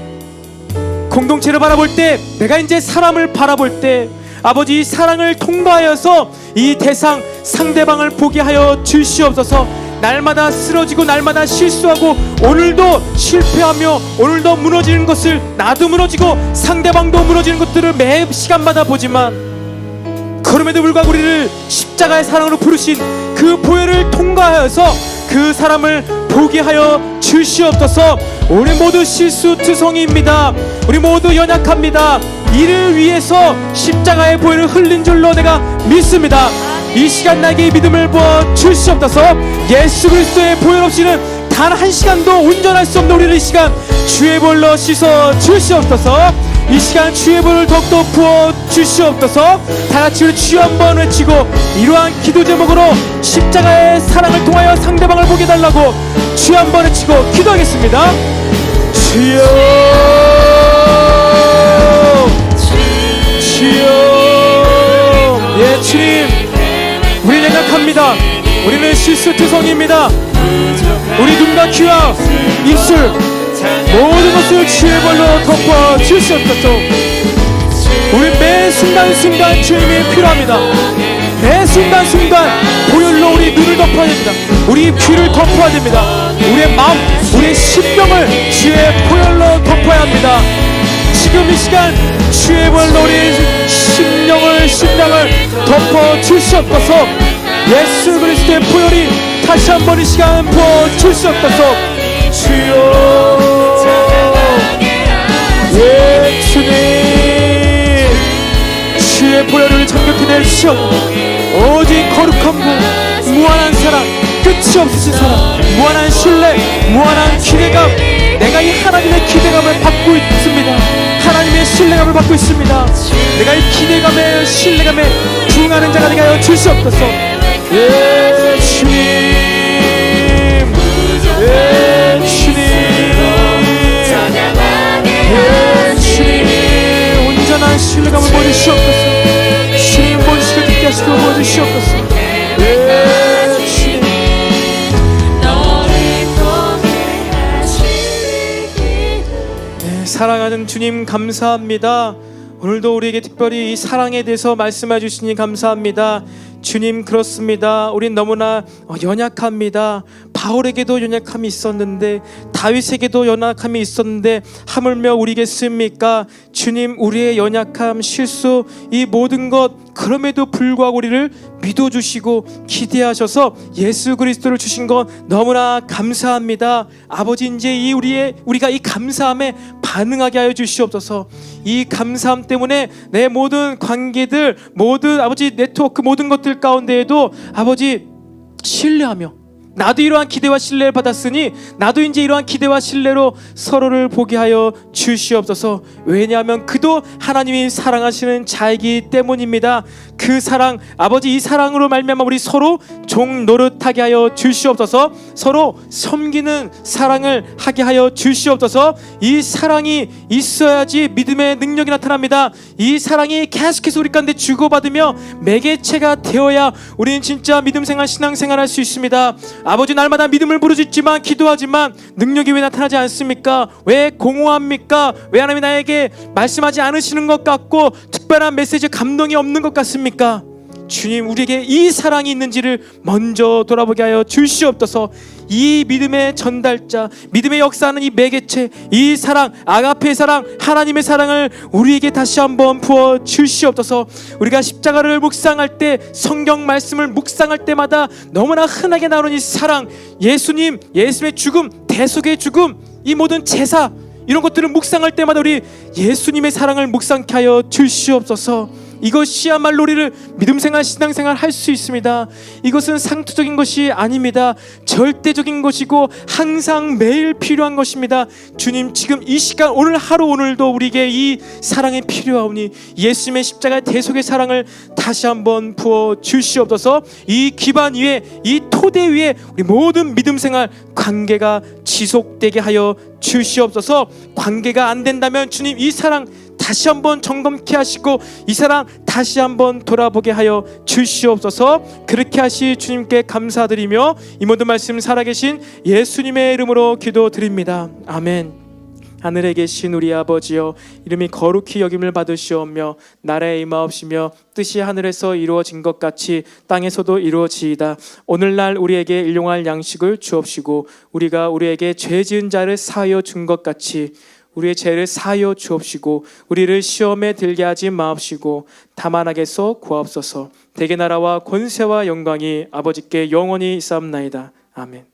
공동체를 바라볼 때, 내가 이제 사람을 바라볼 때 아버지, 이 사랑을 통과하여서 이 대상 상대방을 보게 하여 주시옵소서. 날마다 쓰러지고 날마다 실수하고 오늘도 실패하며 오늘도 무너지는 것을, 나도 무너지고 상대방도 무너지는 것들을 매 시간마다 보지만 그럼에도 불구하고 우리를 십자가의 사랑으로 부르신 그 보혈을 통과하여서 그 사람을 보게 하여 주시옵소서. 우리 모두 실수투성이입니다. 우리 모두 연약합니다. 이를 위해서 십자가의 보혈을 흘린 줄로 내가 믿습니다. 이 시간 나에게 믿음을 부어 주시옵소서. 예수 그리스도의 보혈 없이는 단 한 시간도 운전할 수 없는 우리를 이 시간 주의 보혈로 씻어 주시옵소서. 이 시간 주의 보혈을 더욱더 부어 주시옵소서. 다같이 우리 주여 한번 외치고 이러한 기도 제목으로 십자가의 사랑을 통하여 상대방을 보게 달라고 주여 한번 외치고 기도하겠습니다. 주여, 주여. 예, 주님, 우리 연약합니다. 우리는 실수투성이입니다. 우리 눈과 귀와 입술 모든 것을 주의 벌로 덮어 주시옵소서. 우리 매 순간순간 주님이 필요합니다. 매 순간순간 보혈로 우리 눈을 덮어야 됩니다. 우리 귀를 덮어야 됩니다. 우리의 마음, 우리의 심령을 주의 보혈로 덮어야 합니다. 지금 이 시간 주의 보혈로 우리 심령을 덮어 주시옵소서. 예수 그리스도의 보혈이 다시 한번 이 시간 부어 주시옵소서. 주여, 예, 주님, 주의 보혈을 정결케 내주시옵소서. 오직 거룩함과 무한한 사랑, 끝이 없으신 사랑, 무한한 신뢰, 무한한 기대감, 내가 이 하나님의 기대감을 받고 있습니다. 하나님의 신뢰감을 받고 있습니다. 내가 이 기대감에 신뢰감에 부응하는 자가 되게 하여 주시옵소서. 예, 주님, 예, 주님, 예, 주님, 온전한 신뢰감을 보여주시옵소서. 주님 본식을 듣게 하시고 보여주시옵소서. 예, 주님. 네, 사랑하는 주님 감사합니다. 오늘도 우리에게 특별히 이 사랑에 대해서 말씀해 주시니 감사합니다. 주님, 그렇습니다. 우린 너무나 연약합니다. 바울에게도 연약함이 있었는데, 다윗에게도 연약함이 있었는데 하물며 우리겠습니까? 주님, 우리의 연약함, 실수, 이 모든 것, 그럼에도 불구하고 우리를 믿어주시고 기대하셔서 예수 그리스도를 주신 것 너무나 감사합니다. 아버지, 이제 우리가 이 감사함에 반응하게 하여 주시옵소서. 이 감사함 때문에 내 모든 관계들, 모든 아버지 네트워크 모든 것들 가운데에도 아버지 신뢰하며, 나도 이러한 기대와 신뢰를 받았으니 나도 이제 이러한 기대와 신뢰로 서로를 보게 하여 주시옵소서. 왜냐하면 그도 하나님이 사랑하시는 자이기 때문입니다. 그 사랑, 아버지, 이 사랑으로 말미암아 우리 서로 종 노릇하게 하여 주시옵소서. 서로 섬기는 사랑을 하게 하여 주시옵소서. 이 사랑이 있어야지 믿음의 능력이 나타납니다. 이 사랑이 계속해서 우리 가운데 주고받으며 매개체가 되어야 우리는 진짜 믿음생활, 신앙생활 할 수 있습니다. 아버지, 날마다 믿음을 부르짖지만 기도하지만 능력이 왜 나타나지 않습니까? 왜 공허합니까? 왜 하나님이 나에게 말씀하지 않으시는 것 같고 특별한 메시지, 감동이 없는 것 같습니까? 주님, 우리에게 이 사랑이 있는지를 먼저 돌아보게 하여 주시옵소서. 이 믿음의 전달자, 믿음의 역사하는 이 매개체, 이 사랑, 아가페의 사랑, 하나님의 사랑을 우리에게 다시 한번 부어 주시옵소서. 우리가 십자가를 묵상할 때, 성경 말씀을 묵상할 때마다 너무나 흔하게 나오는 이 사랑, 예수님, 예수님의 죽음, 대속의 죽음, 이 모든 제사, 이런 것들을 묵상할 때마다 우리 예수님의 사랑을 묵상케 하여 주시옵소서. 이것이야말로 우리를 믿음생활 신앙생활 할 수 있습니다. 이것은 상투적인 것이 아닙니다. 절대적인 것이고 항상 매일 필요한 것입니다. 주님, 지금 이 시간 오늘 하루 오늘도 우리에게 이 사랑이 필요하오니 예수님의 십자가의 대속의 사랑을 다시 한번 부어 주시옵소서. 이 기반 위에, 이 토대 위에 우리 모든 믿음생활 관계가 지속되게 하여 주시옵소서. 관계가 안 된다면 주님, 이 사랑 다시 한번 점검케 하시고 이 사랑 다시 한번 돌아보게 하여 주시옵소서. 그렇게 하시 주님께 감사드리며 이 모든 말씀 살아계신 예수님의 이름으로 기도드립니다. 아멘. 하늘에 계신 우리 아버지여, 이름이 거룩히 여김을 받으시오며 나라에 임하옵시며 뜻이 하늘에서 이루어진 것 같이 땅에서도 이루어지이다. 오늘날 우리에게 일용할 양식을 주옵시고 우리가 우리에게 죄 지은 자를 사하여 준 것 같이 우리의 죄를 사하여 주옵시고 우리를 시험에 들게 하지 마옵시고 다만 악에서 구하옵소서. 대개 나라와 권세와 영광이 아버지께 영원히 있사옵나이다. 아멘.